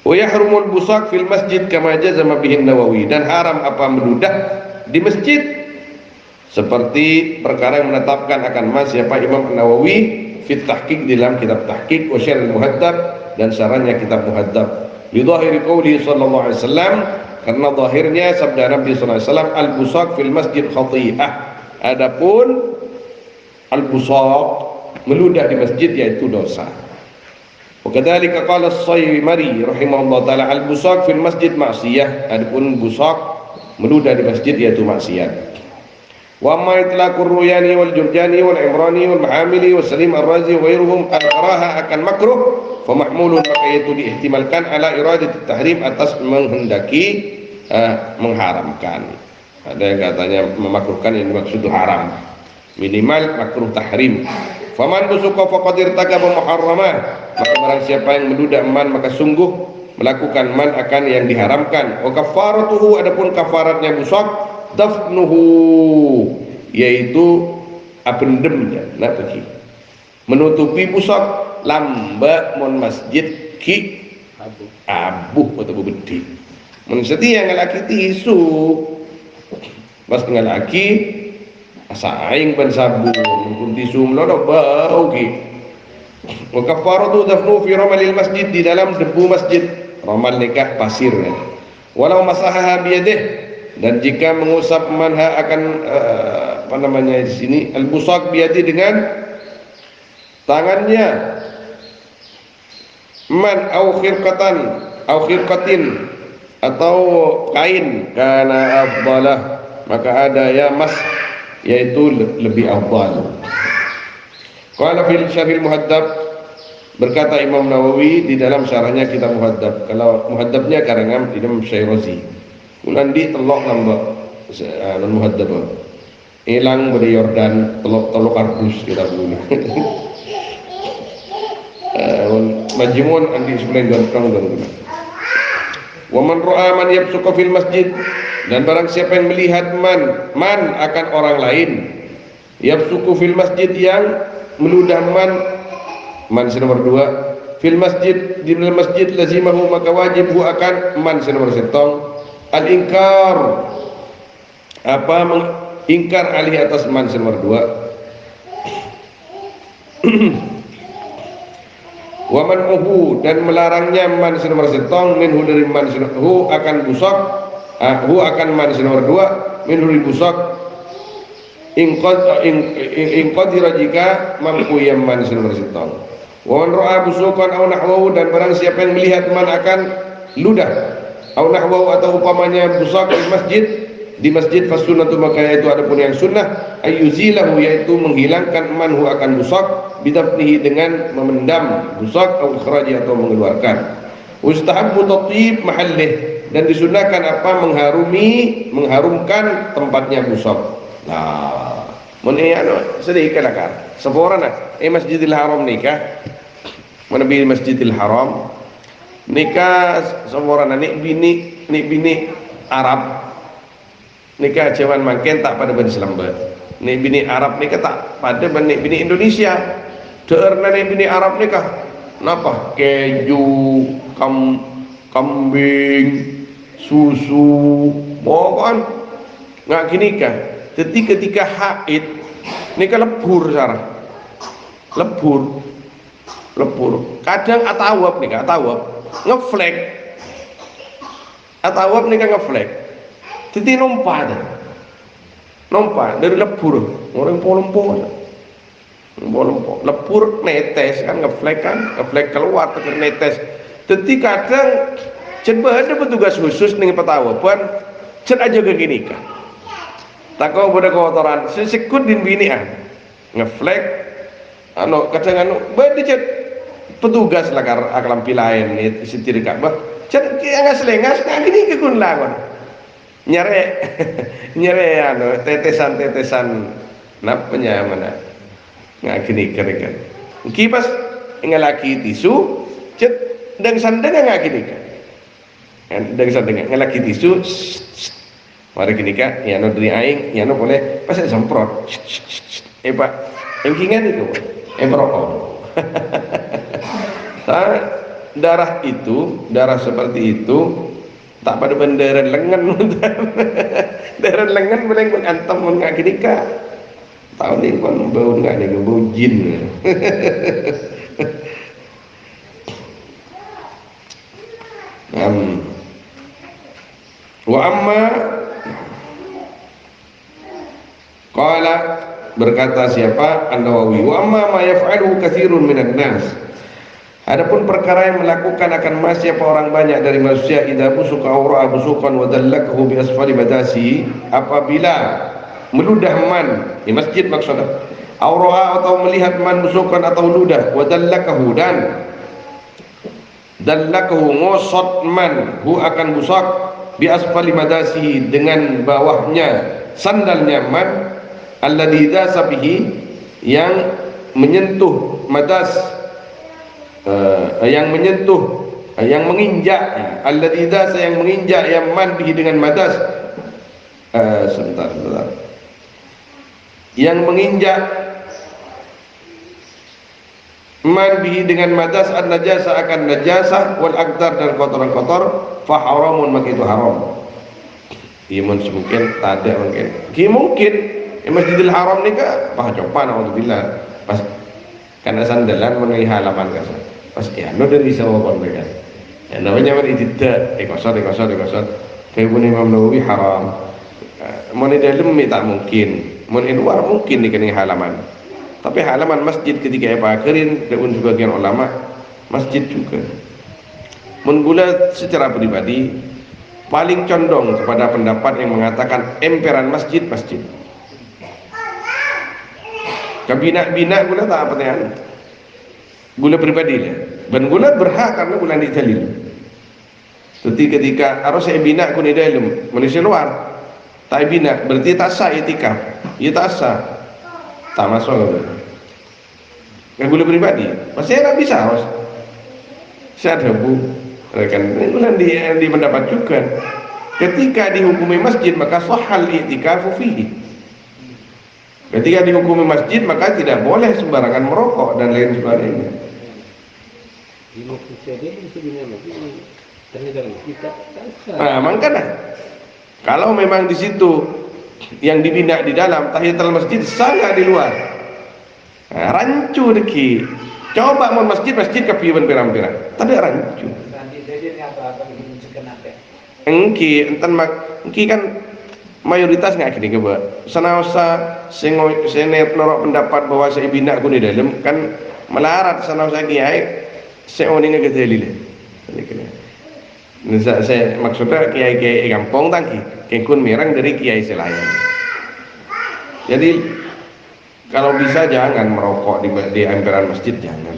Wayahrumul busak fil masjid kama jazama bihin Nawawi, dan haram apa meludah di masjid seperti perkara yang menetapkan akan siapa Imam Nawawi fit tahqiq dalam kitab tahqiq wa syarh muhaddab dan syarahnya kitab muhaddab li dhahiri qouli sallallahu alaihi wasallam, karena zahirnya sabda Nabi sallallahu alaihi wasallam al-busaq fil masjid khati'ah, adapun al-busaq meludah di masjid yaitu dosa. Wa kadzalika qala as-Saymari rahimahullah taala al-busaq fil masjid ma'siyah, adapun busaq meludah di masjid yaitu maksiat. Wa ma itlaqur ruyani wal jurjani wal imrani wal ma'amili was salim ar-razi wa ghairuhum al-karaha akan makruh fa mahmulun, maka itu diihtimalkan ala iradat tahrim, atas menghendaki mengharamkan. Ada yang katanya memakruhkan, yang dimaksud haram, minimal makruh tahrim. Faman busuqa faqad irtakaba muharramah, maka barang siapa yang meludah man maka sungguh melakukan man akan yang diharamkan. Wa kafaratuhu, adapun kafaratnya busaq dafnuhu, yaitu apendemnya nak pergi menutupi busuk lamba mon masjid ki abuh atau bedi mun setia ngalaki tisu pas ngalaki asaing ban sabun pun tisu melodok bau ki. Wa kafaratu dafnu fi ramalil masjid, di dalam debu masjid, ramal nikah pasirnya, walau masahaha biyadih, dan jika mengusap manha akan di sini al-busaq biadi dengan tangannya, man au khirqatin atau kain, kana afdalah, maka ada ya mas, yaitu lebih afdal. Qala fil syarhil muhaddab, berkata Imam Nawawi di dalam syarahnya kitab muhaddab, kalau muhaddabnya karangan Imam Syirazi. Ulan di telok nambah non muhaddab hilang dari Yordan, telok kardus kita dulu. Majmun andi sebelah ganteng dan wa man ra'a man yabsuqa fil masjid, dan barang siapa yang melihat man akan orang lain, yabsuqu fil masjid, yang meludah man nomor 2 fil masjid, di dalam masjid, lazimahu, maka wajib akan man nomor 1 al-ingkar, apa mengingkar alih atas man nomor 2 wa man'uhu, dan melarangnya man nomor 1 minhu dari man hu akan busaq, hu akan man nomor 2 minhu dari busaq in qadira, jika mampu yang man nomor 1. Wa man ra'a busukan aw nahwahu, dan barang siapa yang melihat man akan ludah aw nahwahu atau umpamanya busak di masjid fasunnatu, maka itu adapun yang sunnah ayyuzilahu, yaitu menghilangkan manhu akan busak bidafnihi dengan memendam busak atau ikhraji atau mengeluarkan. Ustahabbu tatyib mahallih, dan disunahkan apa, mengharumkan tempatnya busak. Nah, mun sedikit lah kan seorang Masjidil Haram nikah, menabi Masjidil Haram nikah seorang nik bini Arab nikah jaman makin tak pada Islam ber. Nek bini Arab nikah tak pada nek bini Indonesia. Deurna nek bini Arab nikah napa? Keju, kambing, susu, pokoknya nggak gini kah? Ketika haid nikah lebur sarah. Lebur. Kadang atawab nikah, ngeflek. Atawab nikah ngeflek. Jadi nompa dari lebur, orang polompo, lebur netes kan, ngeflek keluar ke netes. Jadi kadang coba ada petugas khusus nih petawaban, cet aja ke gini kan. Tak kau pada kotoran, sesekut din bini ngeflek, kadang cet petugas lah akalam pilain nih setir kabah, cet nggak selengas nggak gini kekun lawan. nyere tetesan napanya mana nggak gini kan kipas ngelaki tisu cet deng sandeng nggak gini kan deng sandeng ngelaki tisu mari gini kan ya no dari aing ya no boleh pas semprot pak yang kingan itu merokok darah seperti itu tak pada benderan lengan daran lengan boleh mengantem nggak gini kak tahun ini pun bau nggak nih bau jin wa amma qala, berkata siapa An-Nawawi, wa amma ma yaf'aluhu katsirun minan nas, adapun perkara yang melakukan akan siapa orang banyak dari manusia, idza busuka aura busukan wa dallakahu bi asfali madasi, apabila meludah man di masjid maksudnya, aura atau melihat man busukan atau ludah, wa dallakahu dan dallakahu ngosot man hu akan busak bi asfali madasi dengan bawahnya sandalnya man, alladzi dasa bihi yang menyentuh madas, yang menyentuh, yang menginjak, alladzi dasa yang menginjak, yang man bihi dengan madas, sebentar, yang menginjak man bihi dengan madas an najasa akan najasah wal aqdar dan kotoran-kotor, fa haramun, maka itu haram. Imun mungkin tak ada mungkin Masjidil Haram ni ke pahacopan alhamdulillah pas karena sandalan mengenai halaman kan pas ya no dari sawabon mereka ya namanya mari tidak kosot kayak pun Imam Nawawi haram mau di dalam tak mungkin, mau di luar mungkin di kena halaman, tapi halaman masjid ketika pakerin dan sebagian ulama masjid juga menggula secara pribadi paling condong kepada pendapat yang mengatakan emperan masjid kabina gula tak apa nih gula pribadi lah dan gula berhak karena gula dijalil. Jadi ketika harus saya bina ku di dalam manusia luar tak bina berarti tak sah itikaf, ya tak sah tak masuk gula pribadi pasti tak bisa harus saya ada bu rekan ini di pendapat juga ketika dihukumi masjid maka sahal i'tikafu fihi, ketika dihukumi masjid maka tidak boleh sembarangan merokok dan lain sebagainya. Nah, makanya kalau memang di situ yang dibina di dalam tahiyatul masjid sangat di luar, nah, rancu deki coba mau masjid kepiuan pirang-pirang tapi rancu engki kan mayoritas nggak gini keba senausa senet norok pendapat bahwa saya bina aku di dalam kan melarat sana saya kiai seoni ne kedelile. Saya maksudnya kiai-kiai kampung tangki kekun merang dari kiai selayan. Jadi kalau bisa jangan merokok di emperan masjid, jangan.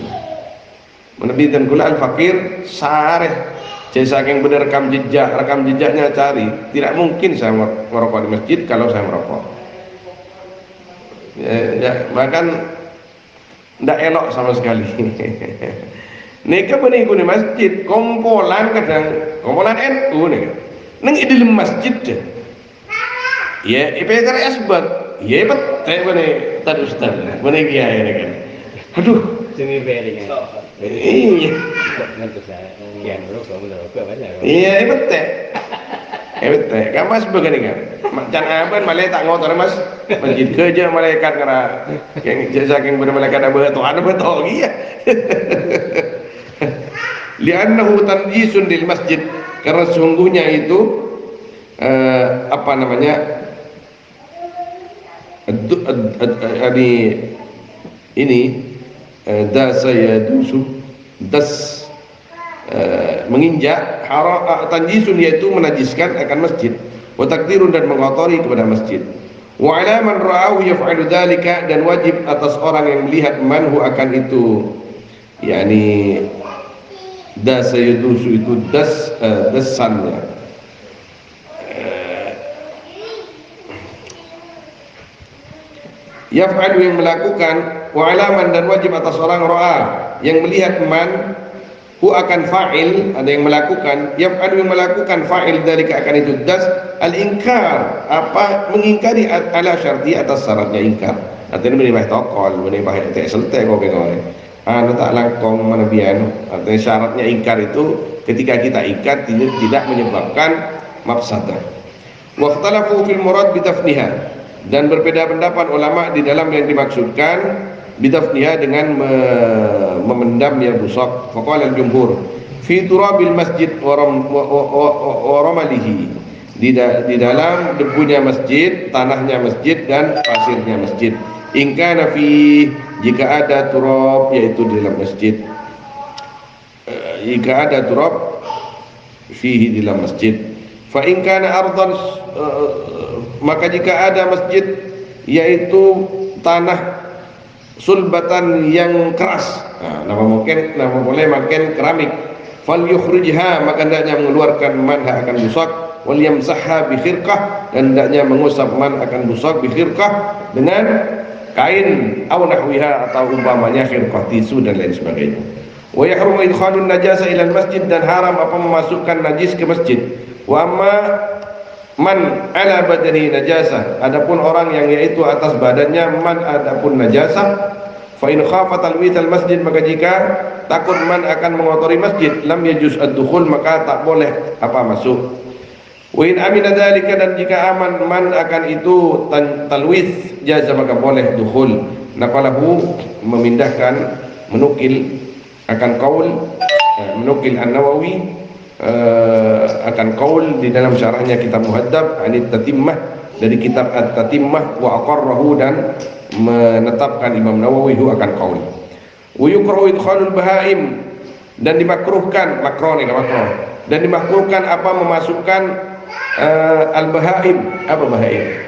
Menebitan kula al-fakir sareh saya saking benar rekam jejaknya cari, tidak mungkin saya merokok di masjid kalau saya merokok. Bahkan tidak elok sama sekali. Nika benih di masjid, kompolan NU nih, neng di dalam masjid deh. Ya, IPTR asbat, ya betul benih tadi ustad, benih kiai ini kan. Aduh, sini beri kan. Iya. Iya, betul. Betul. Kan mas begini kan. Jangan apa malaikat tak ngotor mas. Masjid kerja malaikat karena yang saking benar malaikat ada betul iya. Li'annahu tanjisun lil masjid, karena sungguhnya itu apa namanya ini dasa yadusu das menginjak tanjisun yaitu menajiskan akan masjid, wa takdirun dan mengotori kepada masjid. Wa ala man ra'ahu yaf'alu dzalika, dan wajib atas orang yang melihat manhu akan itu, yakni dasa yadusu itu dasannya yaf'alu yang melakukan, wa alaman dan wajib atas orang ra'a yang melihat man hu akan fa'il, ada yang melakukan, yaf'alu yang melakukan fa'il dari akan itu das al-inkar, apa mengingkari ala syarti atas syaratnya ingkar. Artinya menimah tokol, menimah tak selte kok kengore. Tak langkong manabian. Artinya syaratnya ingkar itu ketika kita ingkar tidak menyebabkan mafsadah. Wa ikhtalafu fil murad bitafniha, dan berbeda pendapat ulama di dalam yang dimaksudkan bidafniha dengan memendam ya busaq. Faqala al-jumhur fi turabil masjid wa ramalihi, di dalam debunya masjid, tanahnya masjid dan pasirnya masjid. In kana fi, jika ada turab yaitu di dalam masjid, jika ada turab fihi di dalam masjid. Fa in kana ardan, maka jika ada masjid yaitu tanah sulbatan yang keras, nama boleh makan keramik, fal yukhrijha, maka hendaknya mengeluarkan man akan busaq, wal yamsahha bi khirqah, dan hendaknya mengusap man akan busaq bi khirqah dengan kain aw nahwiha, atau umpamanya khirqah tisu dan lain sebagainya. Wa yahrumu idkhalun najasa ila masjid, dan haram apa memasukkan najis ke masjid. Wa amma man ala badani najasah, adapun orang yang yaitu atas badannya man adapun najasah, fa in khafa talwith al masjid, maka jika takut man akan mengotori masjid, lam yajuz ad-dukhul, maka tak boleh apa masuk. Wa in amina dzalika, dan jika aman man akan itu talwith jaza, maka boleh dukhul. Nafalahu, memindahkan, menukil akan qaul, menukil An-Nawawi akan qaul di dalam syarahnya kitab Muhaddab anit Tatimmah, dari kitab At-Tatimmah, wa aqarrahu, dan menetapkan Imam Nawawi hu akan qaul. Wa yukrahu idkhalul bahaim, dan dimakruhkan, makruh, dan dimakruhkan apa memasukkan al-bahaim, apa bahaim?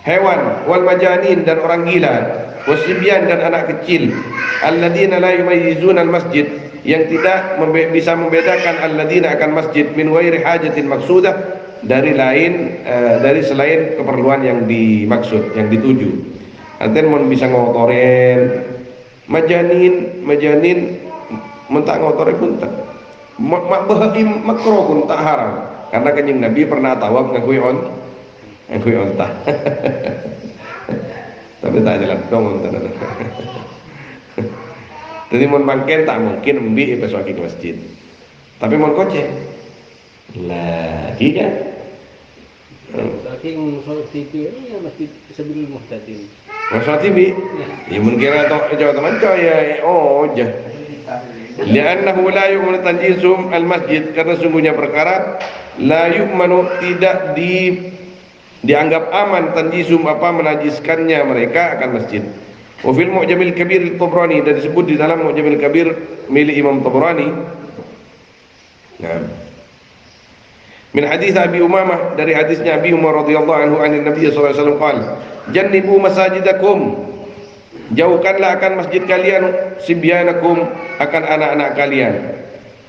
Hewan, wal majanin, dan orang gila, wasibyan, dan anak kecil, alladzina la yumayyizuna al-masjid, yang tidak bisa membedakan alladzina akan masjid min ghairi hajatin maksudah, dari lain dari selain keperluan yang dimaksud, yang dituju. Artinya mau bisa ngotorin majanin mentak ngotorin pun tak bahaim makruh pun tak haram, karena kanjeng Nabi pernah tawaf ngakui onta tapi tak jalan dong onta. Jadi mau mangken tak mungkin membi besok ke masjid, tapi mau kocek lagi kan. Tapi sholat itu ya masjid sebelum muhtadin. Sholat TV, ya mungkin atau jauh teman kau ya, oh jah. Liannahu la yu'manu tanjisum al-masjid, karena sungguhnya perkara la yu'manu, tidak dianggap aman tanjisum apa menajiskannya mereka akan masjid. Wa fil Mu'jamil Kabir Tabrani, dan disebut di dalam Mu'jamil Kabir milik Imam Tabrani. Nah, min hadis Abi Umamah, dari hadisnya Abi Umar radhiyallahu anhu an Nabi sallallahu alaihi wasallam qala, jannibu masajidakum, jauhkanlah akan masjid kalian, sibyanakum, akan anak-anak kalian,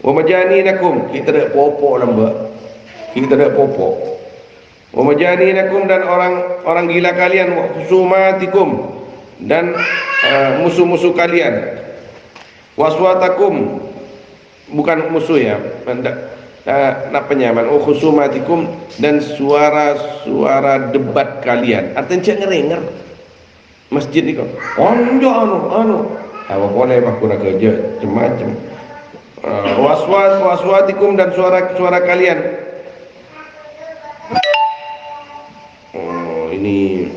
wa majaninakum, kita ada popo lamba, kita ada popo, wa majaninakum, dan orang gila kalian, wa khusumatikum, dan musuh-musuh kalian, waswatakum, bukan musuh ya, nak penyaman, khusumatikum, dan suara-suara debat kalian. Artinya cak ngerenger masjid ni kau onjo apa boleh aku nak kerja macam waswatikum, dan suara kalian. Ini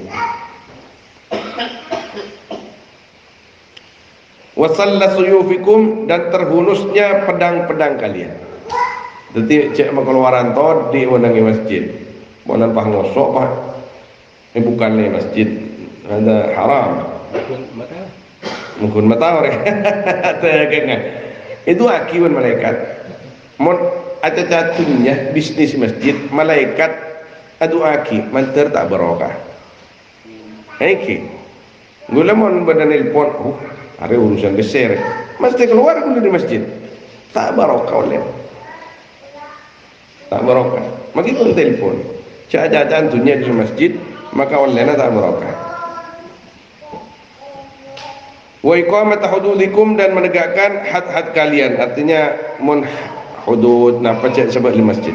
wasalla suyufikum, dan terhunusnya pedang-pedang kalian. Jadi cek mengeluaran to di wenangi masjid. Bonan pah ngosok pah. Ini bukan le masjid. Ada haram. Mungkin mata orang. Itu akibat malaikat. Mon acacatunya bisnis masjid, malaikat adu aki manter tak barokah. Oke. Gula mon badan nelpon, ada urusan besar. Mesti keluar dulu di masjid. Tak barokah oleh. Tak barokah. Maki pun telepon. Cak-cakan dunia di masjid, maka online tak barokah. Wa iqamat hududikum, dan menegakkan had-had kalian. Artinya mun hudud napa cak sebab di masjid.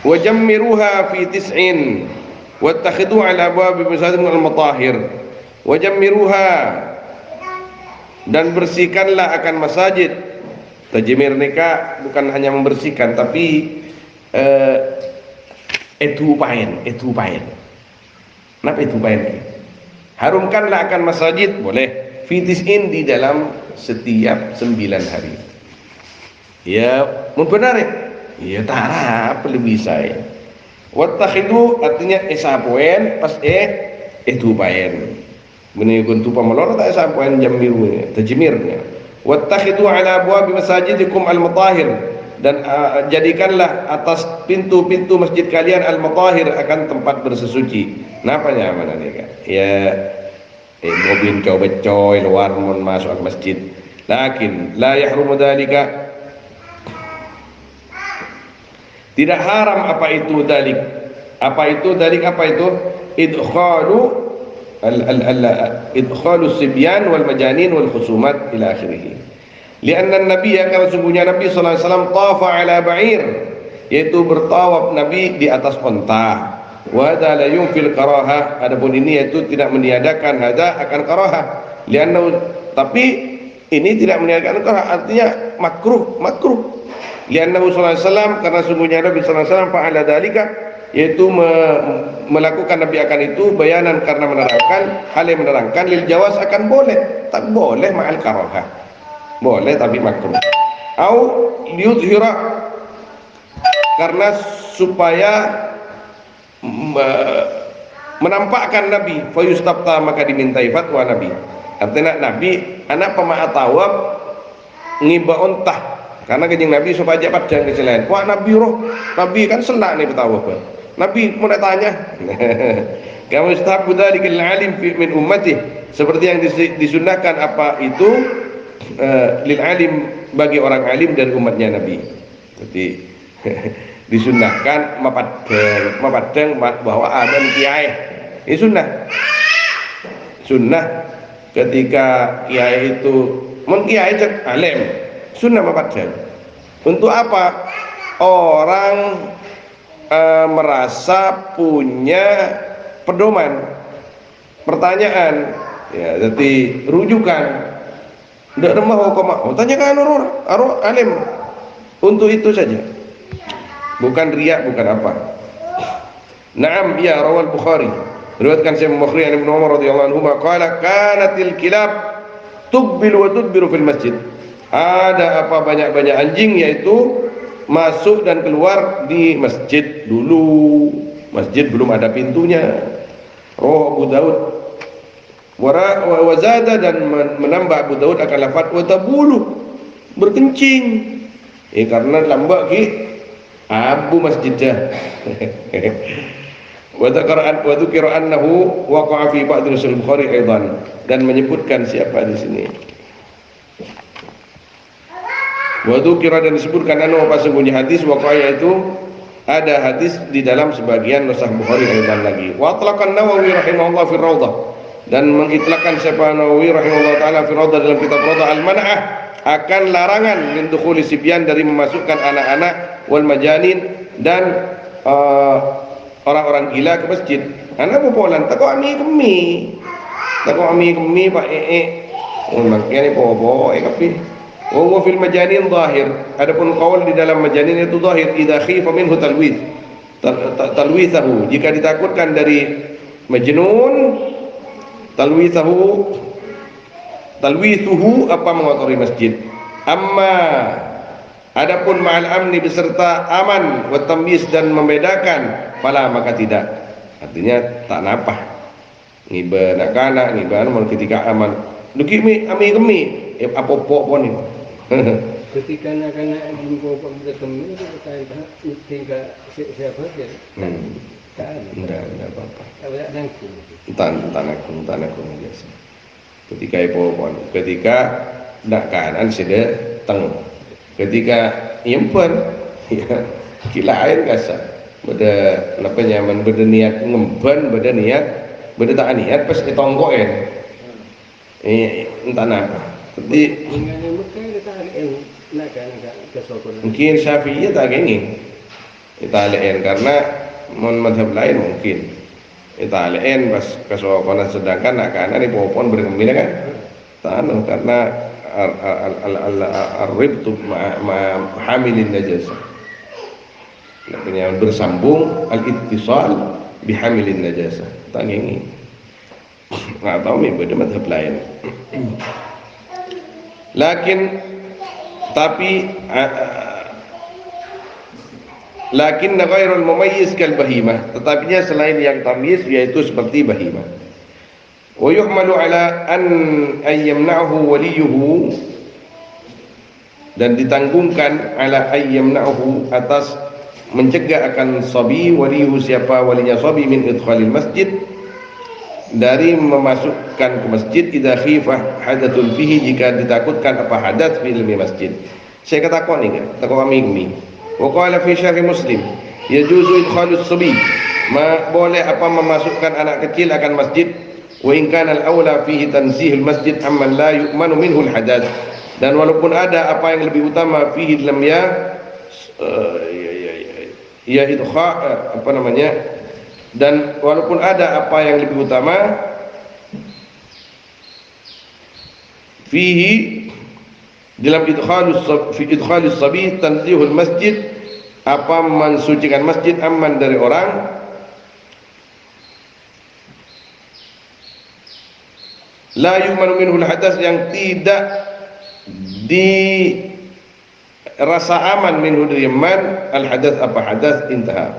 Wa jammiruha fi tis'in wattakhidhu ala abwab masajid al-matahir. Wa jammiruha, dan bersihkanlah akan masajid. Tajmir nikah bukan hanya membersihkan, tapi itu paen. Kenapa itu paen? Harumkanlah akan masjid, boleh. Fitis'in, di dalam setiap 9 hari. Ya, mun benar ya tarap lebih saya. Wattakhidhu, artinya esapoen pas itu paen. Meni kuntu pamalor tak esapoen jammirnya, tajmirnya. Wattakhidhu ala abwab masajidikum al-matahir, dan jadikanlah atas pintu-pintu masjid kalian al-matahir, akan tempat bersesuci. Napanya mana ni kan? Ya, mobil kau becoy luar mun masuk ke masjid. Lakin la yahrumu dalika, tidak haram apa itu dalik. Apa itu dalik? Apa itu? Idkhalu sibyan wal majanin wal khusumat ila akhirih. Lianna Nabi, karena sungguhnya Nabi sallallahu alaihi wasallam tafa ala ba'ir, yaitu bertawaf Nabi di atas unta. Wa hadza la yunfil karahah, adapun ini yaitu tidak meniadakan hada akan karahah. Lianna, tapi ini tidak meniadakan karahah, artinya makruh. Lianna sallallahu alaihi wasallam, karena sungguhnya Nabi sallallahu alaihi wasallam fa'ala dalika, yaitu melakukan Nabi akan itu bayanan, karena menerangkan hal yang menerangkan lil jawaz akan boleh, tak boleh ma'al karahah. Boleh tapi makruh. Au liyudhira, karena supaya menampakkan Nabi, fayustafta, maka dimintai fatwa Nabi. Artinya Nabi anak pemaaf tawab ngiba untah, karena kejeng Nabi supaya dapat jangan kesalahan. Wah Nabi Nabi kan senang nih bertawab. Nabi mau tanya. Kamu istahabu dzalikal alim min ummati, seperti yang disunnahkan apa itu lil alim, bagi orang alim dari umatnya Nabi. Jadi disunnahkan mapadeng bahwa ada kiai. Ini sunnah ketika kiai itu mun kiai cek alim, sunnah mapadeng. Untuk apa? Orang merasa punya pedoman, pertanyaan, ya, jadi rujukan. Tidak remah hukum, tanyakan orang alim. Untuk itu saja, bukan riak, bukan apa. Naam, ya, rawal Bukhari, riwayatkan Syekh Bukhari an Ibnu Umar radhiyallahu anhu qala kanatil kilab tuqbil wa tudbiru fil masjid. Ada apa banyak-banyak anjing, yaitu masuk dan keluar di masjid. Dulu masjid belum ada pintunya. Roh Abu Daud Wazada dan menambah Abu Daud akan lafaz wa tabulu, berkencing. Karena lambat ki abu masjidah. Wa dzukira annahu waqa'a fi ba'd nusul Bukhari aidan, dan menyebutkan siapa di sini. Wa dzukira, dan disebutkan annahu apa sesungguhnya hadis waqa'a, yaitu ada hadis di dalam sebagian nusakh Bukhari aidan lagi. Wa atlaqan Nawawi rahimahullah fi Raudhah, dan mengitlaqkan siapa Nawawi rahimahullah taala fi Raudhah dalam kitab Raudhah al-man'ah akan larangan min dukhuli sibyan, dari memasukkan anak-anak wal majanin dan orang-orang gila ke masjid. Anak popolan tako ami kemi pak maknanya popo kapi. Wa fil majanin zahir, adapun qaul di dalam majanin itu zahir, idza khifa minhu talwithahu, jika ditakutkan dari majnun, talwithuhu apa mengotori masjid. Amma adapun ma'al amni beserta aman, wa tamyiz dan membedakan, fala maka tidak. Artinya tak napah. Ngiba nak kana, ngiba ketika aman. Duki ami kemi apa-apa pun ni. Ketika anak-anak jumpa pada kami itu bertanya tinggal siapa dia. Tak ada apa-apa. Tak nangkung biasa. Ketika ipon, ketika nak kanan sudah teng. Ketika impen, ya kilain kasar. Beda apa nyaman, beda niat ngemban, beda niat, beda tak niat pas ditongkoin. Entah apa. Jadi mungkin Syafi'iyah tak ingin italian, karena madhab lain mungkin italian pas kesokonan, sedangkan nak kanan ini popon berkembang kan tanu, karena ar-ribtu hamilin najasah, bersambung al-ittisal bihamilin najasah, tak ingin. Nggak tahu nih beda madhab lain. Lakin ghairul mumayyiz kal bahimah, tetapinya selain yang tamyiz yaitu seperti bahimah. Wa yuhmalu ala an ayyamna'hu waliyuhu, dan ditanggungkan ala ayyamna'hu atas mencegah akan sabi, waliyuhu siapa walinya sabi, min idkhalil masjid, dari memasukkan ke masjid, idza khifah hadatsun fihi, jika ditakutkan apa hadat fi masjid. Saya katakan ni kan, takut kami. Wa qala fi syarh Muslim, yajuzu idkhalus sabi, boleh apa memasukkan anak kecil akan masjid, wa in kana al-aula fihi tansihul masjid amman la yu'manu minhu al-hadath, dan walaupun ada apa yang lebih utama fihi dalam dan walaupun ada apa yang lebih utama fihi dalam idkhalus sabi tanzihul masjid, apa mensucikan masjid, aman dari orang la yu'manu minhu al-hadath, yang tidak dirasa aman minhu dari man al-hadath, apa hadath, intaha.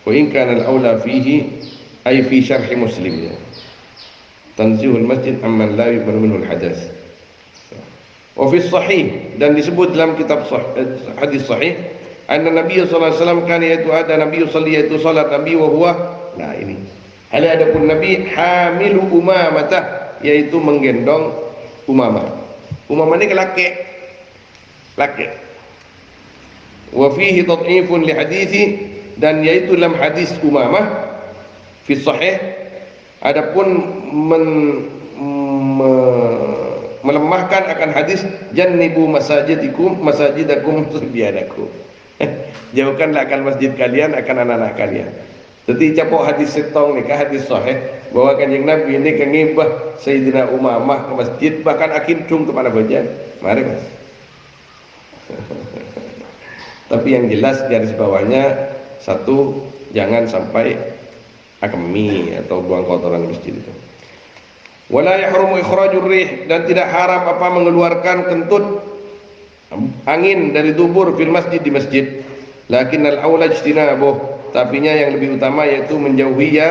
Wa in kana al-aula fihi ay fi syarh Muslim, tanzihul masjid amman la yu'manu minhu al-hadath. Wa fi sahih, dan disebut dalam kitab hadis sahih, anna Nabi sallallahu alaihi wasallam kan, yaitu ada Nabi sallallahu alaihi wasallam salat Nabi wa huwa, nah ini ada pun Nabi hamilu umamah, yaitu menggendong Umamah. Umamah ini laki. Wa fihi tad'ifun li hadithi, dan yaitu dalam hadis Umamah fi sahih, adapun melemahkan akan hadis jannibu masajidakum subyanakum. Jauhkanlah akan masjid kalian akan anak-anak kalian. Jadi capok hadis setong ni, hadis sahih bahwa kanjeng Nabi ini kengibah Sayyidina Umamah ke masjid, bahkan akidung kepada bajan. Mari Mas. Tapi yang jelas garis bawahnya, satu, jangan sampai akemi atau buang kotoran masjid itu. Wala yahrumu ikhrajur rih, dan tidak haram apa mengeluarkan kentut angin dari dubur fil masjid di masjid, lakin al-aula ijtinabuh, tapinya yang lebih utama yaitu menjauhi ya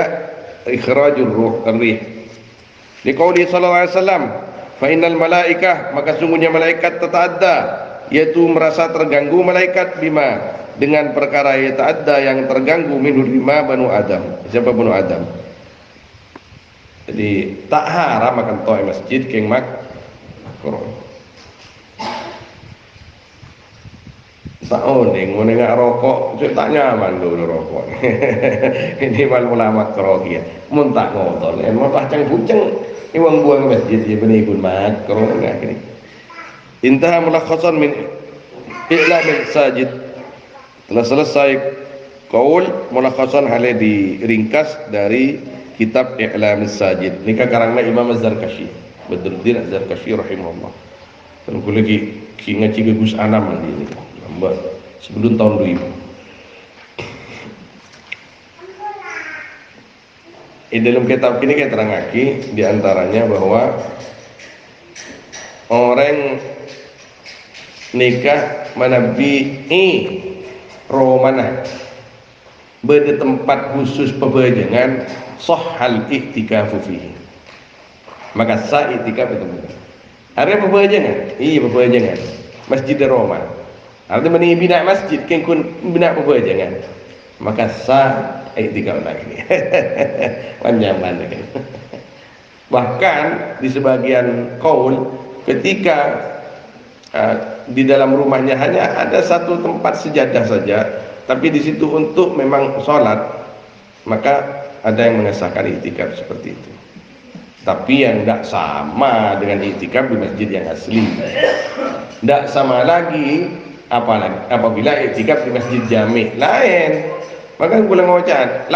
ikhrajur ruh rih. Di qauli sallallahu alaihi wasallam, fa innal malaikah, maka sungguhnya malaikat tata'adda, yaitu merasa terganggu malaikat bima, dengan perkara yata'adda yang terganggu minhu bima banu Adam, siapa banu Adam. Jadi tak haram makan toy masjid keng mak korong. Tak oning, mau nengak rokok, cek tak nyaman dulu rokok. Ini mal ulama kerogi ya, muntah ngotol, mau pacang puceng, iwang buang masjid ya benikun mat korong nggak ini. Intaha mulakhasan min i'lamil sajid. Telah selesai qaul mulakhasan hale diringkas dari kitab I'lamil Sajid. Ini karangna Imam Az-Zarkashi, Badruddin Az-Zarkashi rahimahullah. Tengku lagi ngaji ke Gus Anam nanti ini. Lambat sebelum tahun 2000. Di dalam kitab ini kita terangaki di antaranya bahwa orang nikah manabi'i romana berde tempat khusus pebejangan sahhal iktikafu fihi, maka sah iktikaf itu benar. Ada pebejangan? Iya pebejangan Masjid Roma. Artinya meni bina masjid kengkun bina pebejangan, maka sah iktikaf lagi. Panjang kan. Bahkan di sebagian qaul ketika di dalam rumahnya hanya ada satu tempat sejadah saja, tapi di situ untuk memang sholat, maka ada yang mengesahkan iktikaf seperti itu. Tapi yang tidak sama dengan iktikaf di masjid yang asli. Tidak sama lagi apabila iktikaf di masjid jami lain. Maka aku ngocak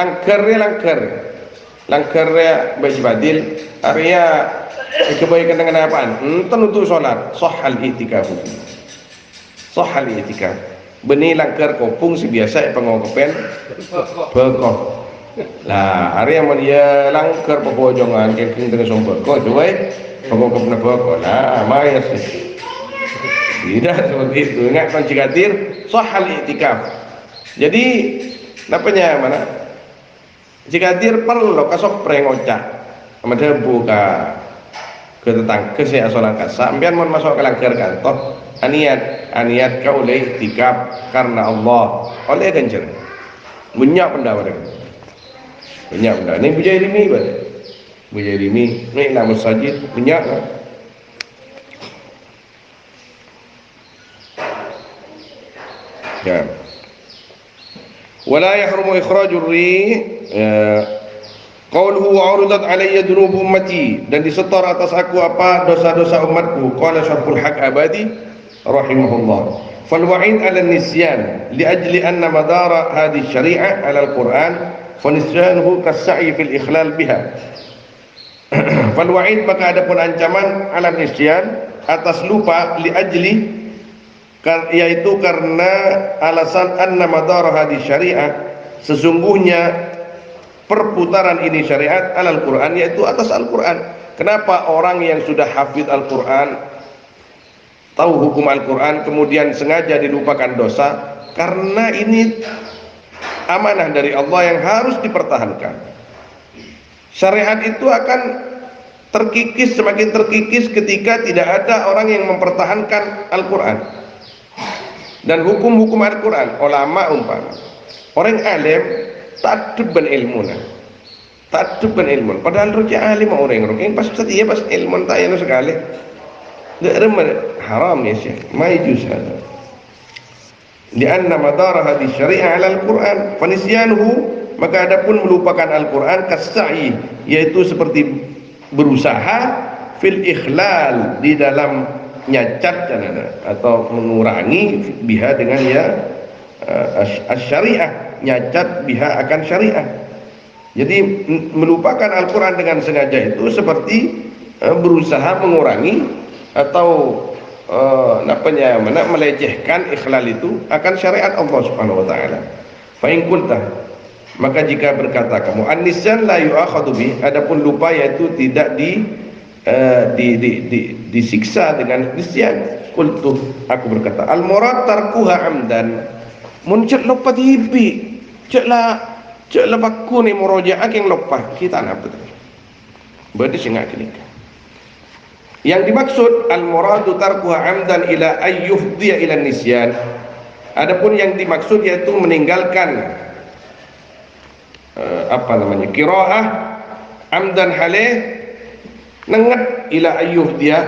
langkarnya bagi badil area kebaikan dengan apaan? Untuk sholat sahal iktikaf. Sahal iktikaf. Benih langkar kopung si biasa pengokopen berkoh. Lah area yang dia langkar pepojongan kengkeng dengan sombor kok coba pengokopen berkoh. Lah maya sih. Tidak seperti itu. Ingat kunci katir sahal iktikaf. Jadi napanya mana? Jikadir perlu kasok prengocak sama debu ke tetangga ke saya asolan kasa sampean mau masuk ke langgar kantor aniat kau oleh iktikaf karena Allah oleh ganjar banyak pendapat ini bujairimi ini nama sajid banyak ya. Wala yahrumu ikhrajur rih qauluhu wa uridat alayya dhunub ummati, dan disetor atas aku apa dosa-dosa umatku. Qala Syarhul Haq Abadi rahimahullah, fal wa'id 'ala nisyan li ajli anna madara hadhihi syari'ah 'ala al-Qur'an fa nisyanuhu kas-sa'i fil ikhlal biha. Fal wa'id, maka adapun ancaman 'ala nisyan atas lupa, li ajli yaitu karena alasan anna madara hadis syariah, sesungguhnya perputaran ini syariat alal Quran, yaitu atas Al-Quran. Kenapa orang yang sudah hafid Al-Quran, tahu hukum Al-Quran, kemudian sengaja dilupakan dosa? Karena ini amanah dari Allah yang harus dipertahankan. Syariat itu akan terkikis, semakin terkikis ketika tidak ada orang yang mempertahankan Al-Quran dan hukum-hukum Al-Quran. Ulama umpama orang alim takduban ilmuna, padahal rujak alim orang yang pas setia pas ilmu tak yang sekali nggak remeh haram ya syekh majus ada di anna madara hadis syariah ala Al-Quran fanisyanuhu, maka adapun melupakan Al-Quran kasai, yaitu seperti berusaha fil ikhlal, di dalam nyacat atau mengurangi biha dengan ya syariah, nyacat biha akan syariah. Jadi melupakan Al-Quran dengan sengaja itu seperti berusaha mengurangi atau melecehkan ikhlal itu akan syariat Allah Subhanahu wa taala. Fa in qulta, maka jika berkata kamu an-nisyan la yu'akhadhu bi, adapun lupa yaitu tidak disiksa dengan nisyan. Qultu, aku berkata, al murad tarkuha amdan, mun cek lupa tibi, ceklah baku ni murojaah yang lupa kita nak betul. Berarti sengak kini. Yang dimaksud al muradu tarkuha amdan ila ayyufdiya ila nisyan. Adapun yang dimaksud yaitu meninggalkan qiraah amdan halih nengat ila ayyufdiya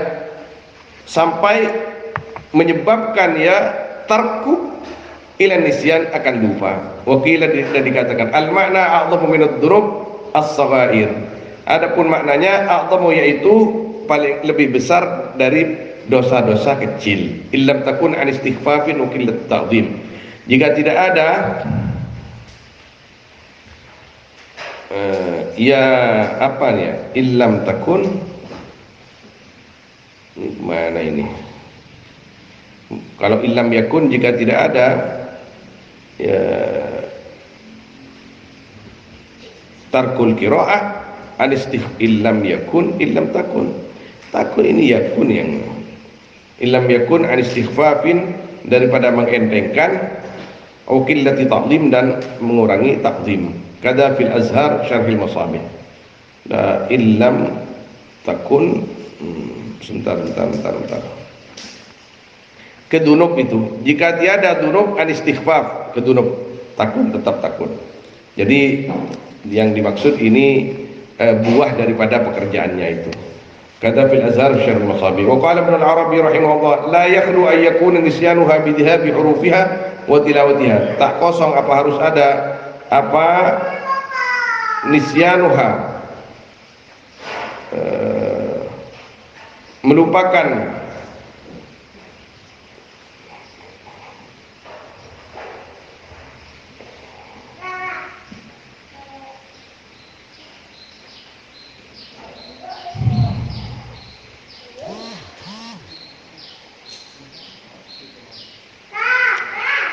sampai menyebabkan ya tarku ila nisyan, akan lupa. Wakila dikatakan al makna a'dhamu min ad-dhunub as-saghair. Adapun maknanya a'dhamu yaitu paling lebih besar dari dosa-dosa kecil. Illam takun an istighfafin wa qillat ta'dhim. Jika tidak ada illam takun, mana ini? Kalau illam yakun, jika tidak ada ya tarkul qiraah illam yakun illam takun ini yakun, yang illam yakun an istighfafin daripada mengentengkan, au qillati ta'zim dan mengurangi takzim. Kada fil azhar syarhil masabih. La illam takun sebentar. Kedunub itu, jika tiada dunub an istighfaf, kedunub takun, tetap takun. Jadi yang dimaksud ini buah daripada pekerjaannya itu. Kata fil azhar syarh al-masabi. Wa qala ibn al-Arabi rahimahullah, la yakhlu an yakuna nisyanuha bi dhahabi hurufiha wa tilawatiha. Tak kosong apa harus ada nisyanuha, melupakan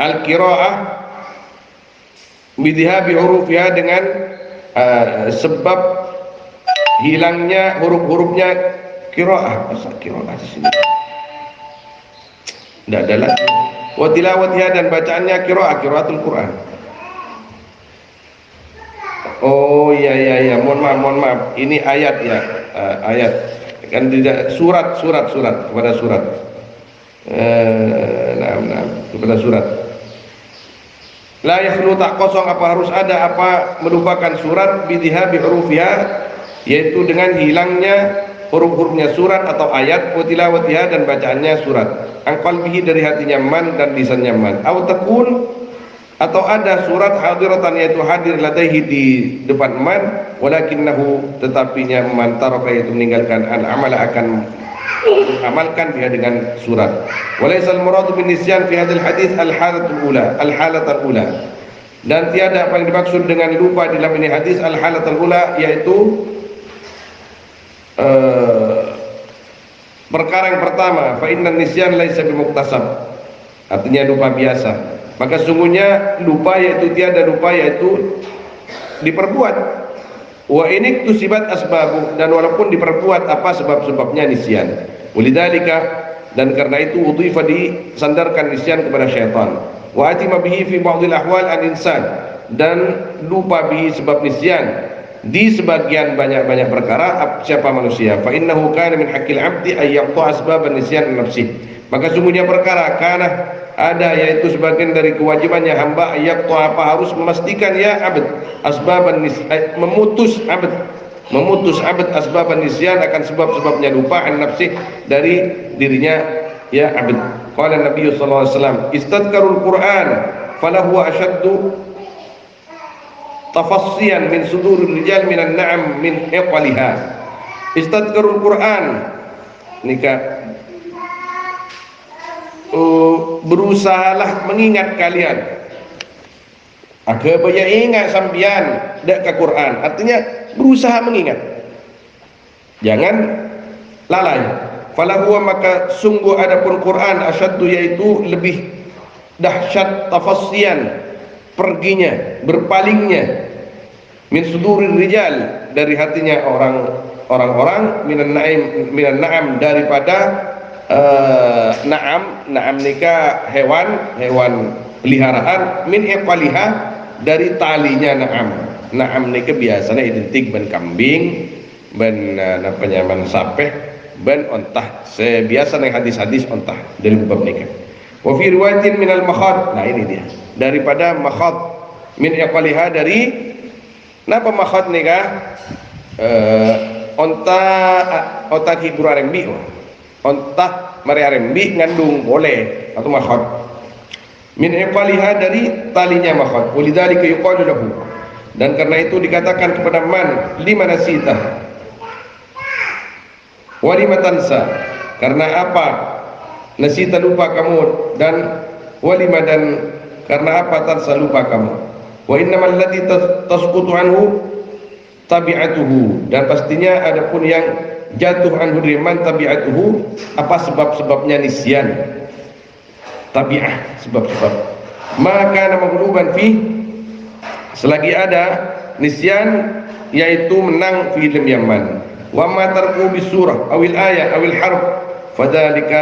al-qiraah bidhahabi hurufiha, dengan sebab hilangnya huruf-hurufnya qiraah. Pasal qiraah di sini tidak ada lagi. Wa tilawatiha, dan bacaannya qiraatul Quran. Oh ya, mohon maaf. Ini ayat ya, ayat kan, tidak surat kepada surat. Kepada surat. La yakhlu, tak kosong apa harus ada melupakan surat bidhahabi hurufiha, yaitu dengan hilangnya huruf-hurufnya surat atau ayat, wa tilawatiha, dan bacaannya surat, an qalbihi, dari hatinya man dan lisannya man, aw takun, atau ada surat hadiratan, yaitu hadir ladaihi, di depan man, walakinnahu, tetapinya man taraka, yaitu meninggalkan al-amala, akan amalkan dia dengan surat. Walaisal muradu bin nisyan fi hadzal hadis al-halatul ula, dan tiada apa yang dimaksud dengan lupa di dalam ini hadis al-halatul ula, yaitu perkara yang pertama, fa innan nisyan laisa bimuktasab, artinya lupa biasa. Maka sungguhnya lupa, yaitu tiada lupa, yaitu diperbuat. Wa inik tusibat asbabu, dan walaupun diperbuat sebab-sebabnya nisyan. Walidzalika, dan karena itu udhifa, disandarkan nisyan kepada syaitan. Wa atima bihi fi ba'dil ahwal al-insan, dan lupa bihi sebab nisyan di sebagian banyak perkara siapa manusia. Fa innahu kana min haqqil 'abdi ay yaqta asbaban nisyan nafsi. Maka sungguhnya perkara kana ada, yaitu sebagian dari kewajibannya hamba, yaqta, harus memastikan ya abd asbaban memutus abd asbaban nisyan, akan sebab-sebabnya lupa, an nafsi, dari dirinya ya abd. Qala Nabi sallallahu alaihi wasallam, istadkarul Quran falahu ashaddu tafassiyan min suduril rijal minan na'am min iqaliha. Istadkarul Quran, nikah, berusahalah mengingat kalian. Agak banyak ingat sambian dak ke Quran, artinya berusaha mengingat, jangan lalai. Falahu, maka sungguh adapun Quran, asyaddu, yaitu lebih dahsyat, tafassiyan, perginya, berpalingnya, min sudurir rijal, dari hatinya orang-orang minan na'am daripada na'am nikah hewan peliharaan, min iqaliha dari talinya na'am nikah biasanya identik ben kambing, ben man sapeh, ben ontah. Sebiasa nih hadis-hadis ontah dari bab nikah. Wa fi riwayatin minal makhad. Nah ini dia. Daripada makhad, min iqaliha dari napa makhad nikah? Onta hibur arembi, onta mari arembi ngandung boleh atau makhad. Min iqaliha dari talinya makhad. Walidzalika yuqalu lahu. Dan karena itu dikatakan kepada man lima nasita wa lima tansa. Karena apa nasita lupa kamu, dan walima dan karena apa tansa lupa kamu. Wa innamal ladzi tasqutu anhu tabi'atuhu, dan pastinya adapun yang jatuh anhu dari man tabi'atuhu, apa sebab-sebabnya nisyan. Tabi'ah, sebab-sebab. Maka nama maghluban fi, selagi ada nisyan yaitu menang fi lam yaman. Wa ma tarku bisurah awil ayat awil harf fadzalika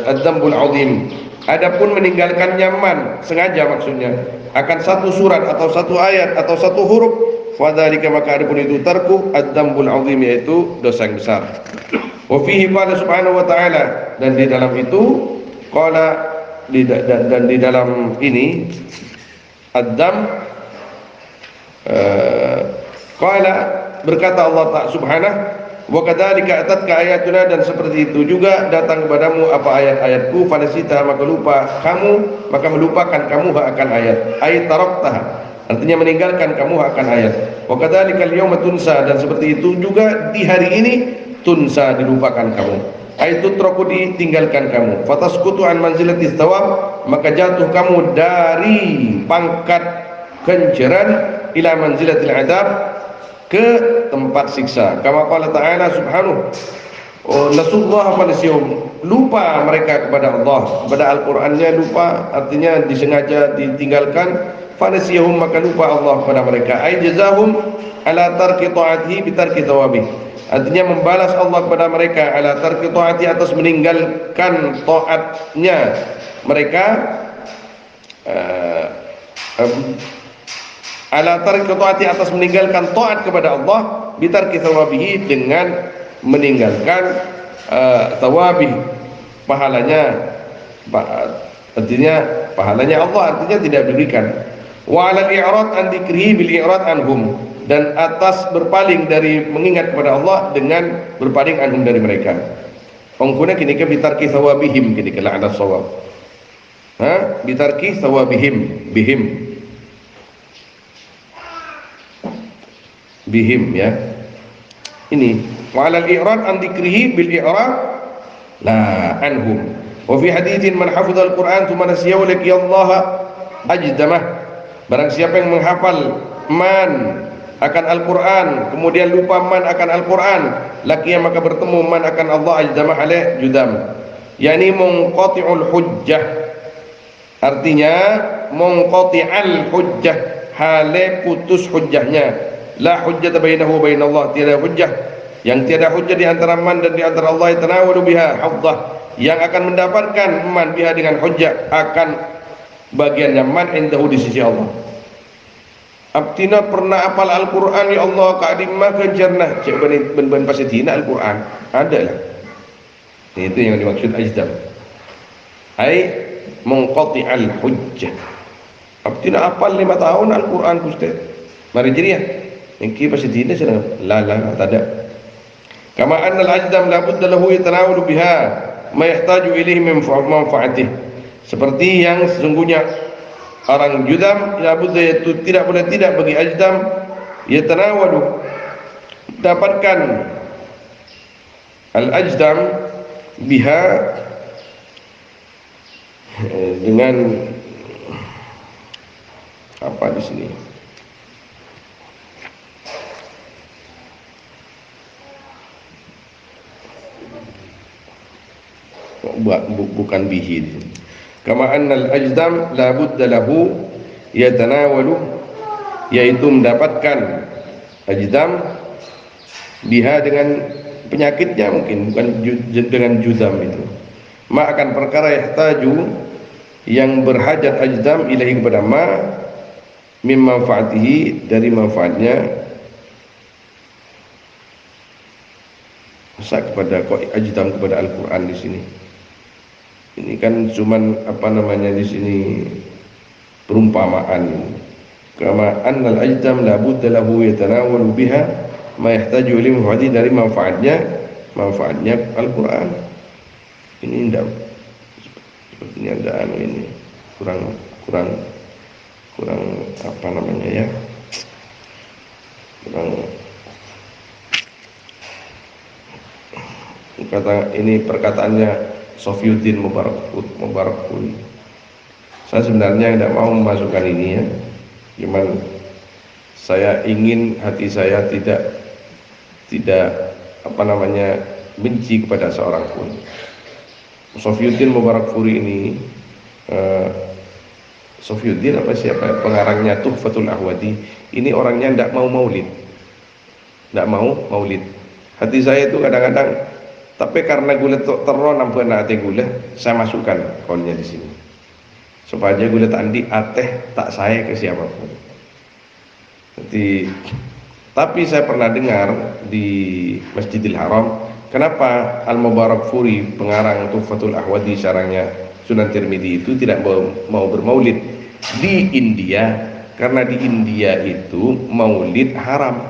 ad-dambul azim. Adapun meninggalkan nyaman sengaja, maksudnya akan satu surat atau satu ayat atau satu huruf, fadzalika maka adapun itu tarku ad-dambul azim, yaitu dosa yang besar. Wa fihi qala subhanahu wa ta'ala, dan di dalam itu qala dan di dalam ini ad-dam qala berkata Allah Ta'ala subhanahu wa kadzalika atatka ayatuna, dan seperti itu juga datang kepadamu apa ayat-ayatku, fanasita maka lupa kamu, maka melupakan kamu akan ayat, ayat taraktaha, artinya meninggalkan kamu akan ayat. Wa kadzalika al-yawma tunsa, dan seperti itu juga di hari ini tunsa, dilupakan kamu, ayat tutraku, ditinggalkan kamu. Fatasqutu an manzilatis thawab, maka jatuh kamu dari pangkat kenceran ila manzilatil adab, ke tempat siksa. Kama qala ta'ala subhanahu, nasullah fanasiyum, lupa mereka kepada Allah, kepada Al-Qur'annya lupa, artinya disengaja ditinggalkan. Fanasiyum, maka lupa Allah kepada mereka. Ay jazahum ala tarki ta'atihi bi tarki thawabih, artinya membalas Allah kepada mereka ala tarki ta'ati, atas meninggalkan taatnya mereka, ala tarki taati, atas meninggalkan taat kepada Allah, bitarki thawabihi, dengan meninggalkan thawabih, pahalanya, artinya pahalanya Allah, artinya tidak diberikan. Wa ala al-i'rad an dzikrihi bil i'rad anhum, dan atas berpaling dari mengingat kepada Allah dengan berpaling anhum dari mereka. Ongkuna kini ke bitarki thawabihim, kini ke la'ana shawab. Bitarki thawabihim, bihim ya. Ini wa alal i'rad an dzikrihi bil i'rad la anhum. Wa fi haditsin man hafizal Qur'an tsumma nasiyahu laqiyallaha ajdamah, barang siapa yang menghafal man akan Al-Qur'an kemudian lupa man akan Al-Qur'an, laqiya maka bertemu man akan Allah ajdamah alaih judam, yani munqati'ul hujjah, artinya munqati'al hujjah, hale putus hujjahnya. La hujjata bainahu wa bainallah, tiada hujjah, yang tiada hujjah di antara man dan di antara Allah, yatanawalu biha hafdzah, yang akan mendapatkan man biha dengan hujjah, akan bagiannya man indahu di sisi Allah. Abtina pernah apal Al-Qur'an ya Allah, kadim mah kencerna cek ben pasitina Al-Qur'an ada lah. Itu yang dimaksud ajdam, ai munqati'al hujjah. Abtina apal 5 tahun Al-Qur'an Ustaz, mari jeriah ingki pasti tidak sedang lala tak ada. Kama anna al-ajdam la budda lahu yatanawalu biha ma yahtaju ilaihi min manfaatih, seperti yang sesungguhnya orang judam la budda, yaitu tidak boleh tidak bagi ajdam yatanawalu, dapatkan al-ajdam biha dengan apa di sini, bukan bihi. Kama annal ajdam la budda lahu yatanawalu, yaitu mendapatkan ajdam biha dengan penyakitnya, mungkin bukan dengan judam itu. Ma akan perkara yahtaju yang berhajat ajdam ilahi kepada ma min manfaatihi, dari manfaatnya. Masa kepada kok ajdam kepada Al-Qur'an di sini. Ini kan cuman apa namanya di sini perumpamaan ini. Kama annal ajdam la budda lahu yatanawalu biha ma yahtaju ilaihi manfaati, dari manfaatnya Al-Qur'an. Ini tidak sepertinya ada ini kurang apa namanya ya, kurang kata ini perkataannya Sofiyuddin Mubarakpuri. Saya sebenarnya tidak mau memasukkan ini ya, cuman saya ingin hati saya tidak apa namanya benci kepada seorang pun. Sofiyuddin Mubarakpuri ini Sofiyuddin apa siapa pengarangnya Tuhfatul Ahwadi, ini orangnya tidak mau maulid, hati saya itu kadang-kadang, tapi karena gula terronam pernah hati gula, saya masukkan kaulnya di sini supaya gula tandi ateh tak saya ke siapapun. Jadi, tapi saya pernah dengar di Masjidil Haram, kenapa Al-Mubarakpuri pengarang Tuhfatul Ahwadi syarahnya Sunan Tirmidzi itu tidak mau bermaulid di India? Karena di India itu maulid haram.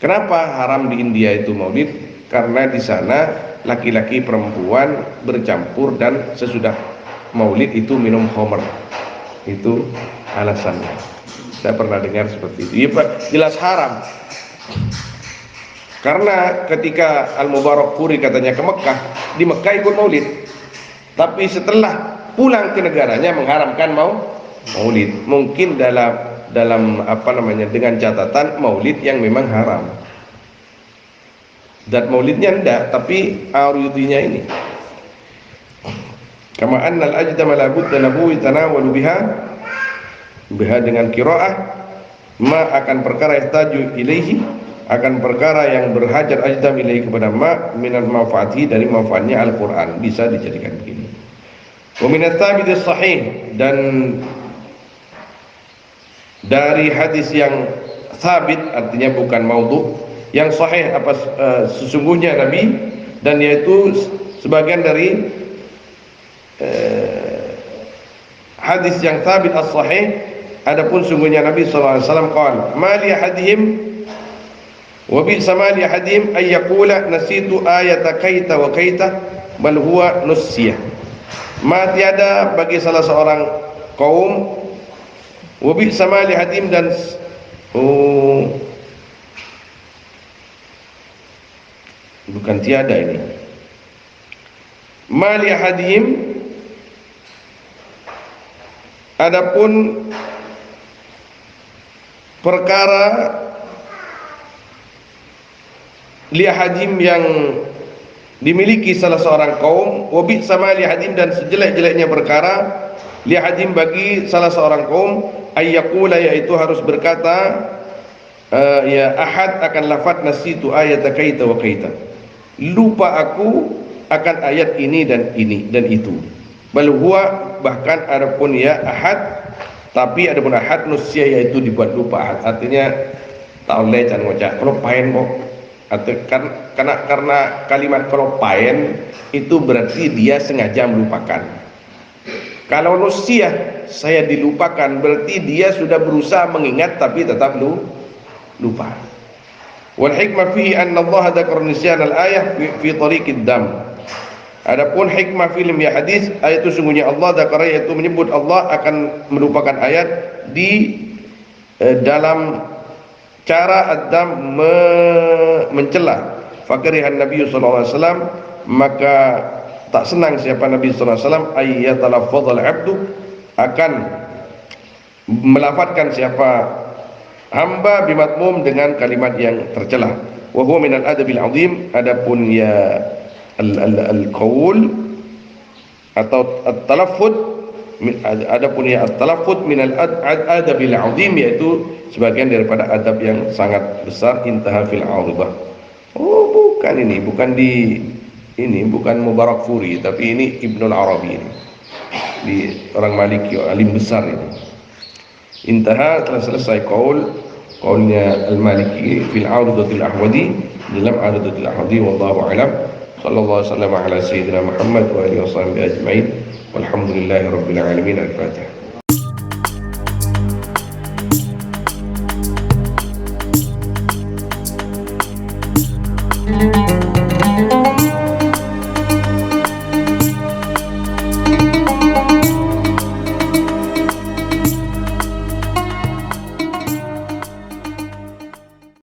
Kenapa haram di India itu maulid? Karena di sana laki-laki perempuan bercampur dan sesudah maulid itu minum khamr. Itu alasannya. Saya pernah dengar seperti itu. Ya, Pak, jelas haram. Karena ketika Al-Mubarakpuri katanya ke Mekah, di Mekah ikut maulid. Tapi setelah pulang ke negaranya mengharamkan maulid. Mungkin dalam apa namanya, dengan catatan maulid yang memang haram. Dan maulidnya enggak, tapi arudinya ini. Kama annal ajdama la budda lahu yatanawalu biha dengan qiraah ma akan perkara yahtaju ilaihi, akan perkara yang berhajat ajdam ilaihi kepada ma minal manfaati, dari manfaatnya Al-Qur'an, bisa dijadikan begini. Wa minat thabit sahih, dan dari hadis yang sabit, artinya bukan maudhu, yang sahih apa sesungguhnya Nabi, dan yaitu sebagian dari hadis yang sabit as-sahih. Adapun sungguhnya Nabi sallallahu alaihi wasallam qala ma li ahadihim wa bi samali ahadihim ay yaqula nasitu ayata kaita wa kaita bal huwa nusyah. Ma tiada bagi salah seorang kaum, wa bi samali ahadihim, dan bukan tiada ini, ma li ahadihim, adapun perkara lihadim yang dimiliki salah seorang kaum, wabi sama lihadim, dan sejelek-jeleknya perkara lihadim bagi salah seorang kaum, ayyakula, yaitu harus berkata ya ahad akan lafaz nasitu ayat kaita wa kaita, lupa aku akan ayat ini dan itu. Bal huwa, bahkan adapun ya ahad, tapi adapun ahad nusya, yaitu dibuat lupa. Artinya tauleh can ngocak kalau paen kok, atau karena kalimat kalau paen itu berarti dia sengaja melupakan. Kalau nusya, saya dilupakan, berarti dia sudah berusaha mengingat tapi tetap lupa. Wal hikmah fihi anna Allah dzakara nisyan al-ayah fi tariqid dam. Adapun hikmah film ya hadis, ayat itu sungguhnya Allah dzakara, yaitu menyebut Allah akan melupakan ayat di dalam cara adam mencela. Fakirihan Nabi sallallahu alaihi wasallam, maka tak senang siapa Nabi sallallahu alaihi wasallam ayyatalaffadzal abdu, akan melafatkan siapa hamba bimatmum dengan kalimat yang tercela. Wa huwa minal adabil azim, adapun ya al-qaul atau at-talaffuz, adapun ya at-talaffuz minal adabil azim, yaitu sebagian daripada adab yang sangat besar. Intaha fil 'aribah. Oh, bukan ini, bukan Mubarakfuri, tapi ini Ibnul Arabi ini. Di orang Maliki, alim besar ini. Intaha, telah selesai qaulnya Al-Maliki fil Aridatil Ahwadi, dalam Aridatil Ahwadi, wallahu a'lam. Sallallahu alaihi wasallam ala sayyidina Muhammad wa alihi wasahbihi ajma'in. Walhamdulillahi rabbil alamin. Al-Fatihah.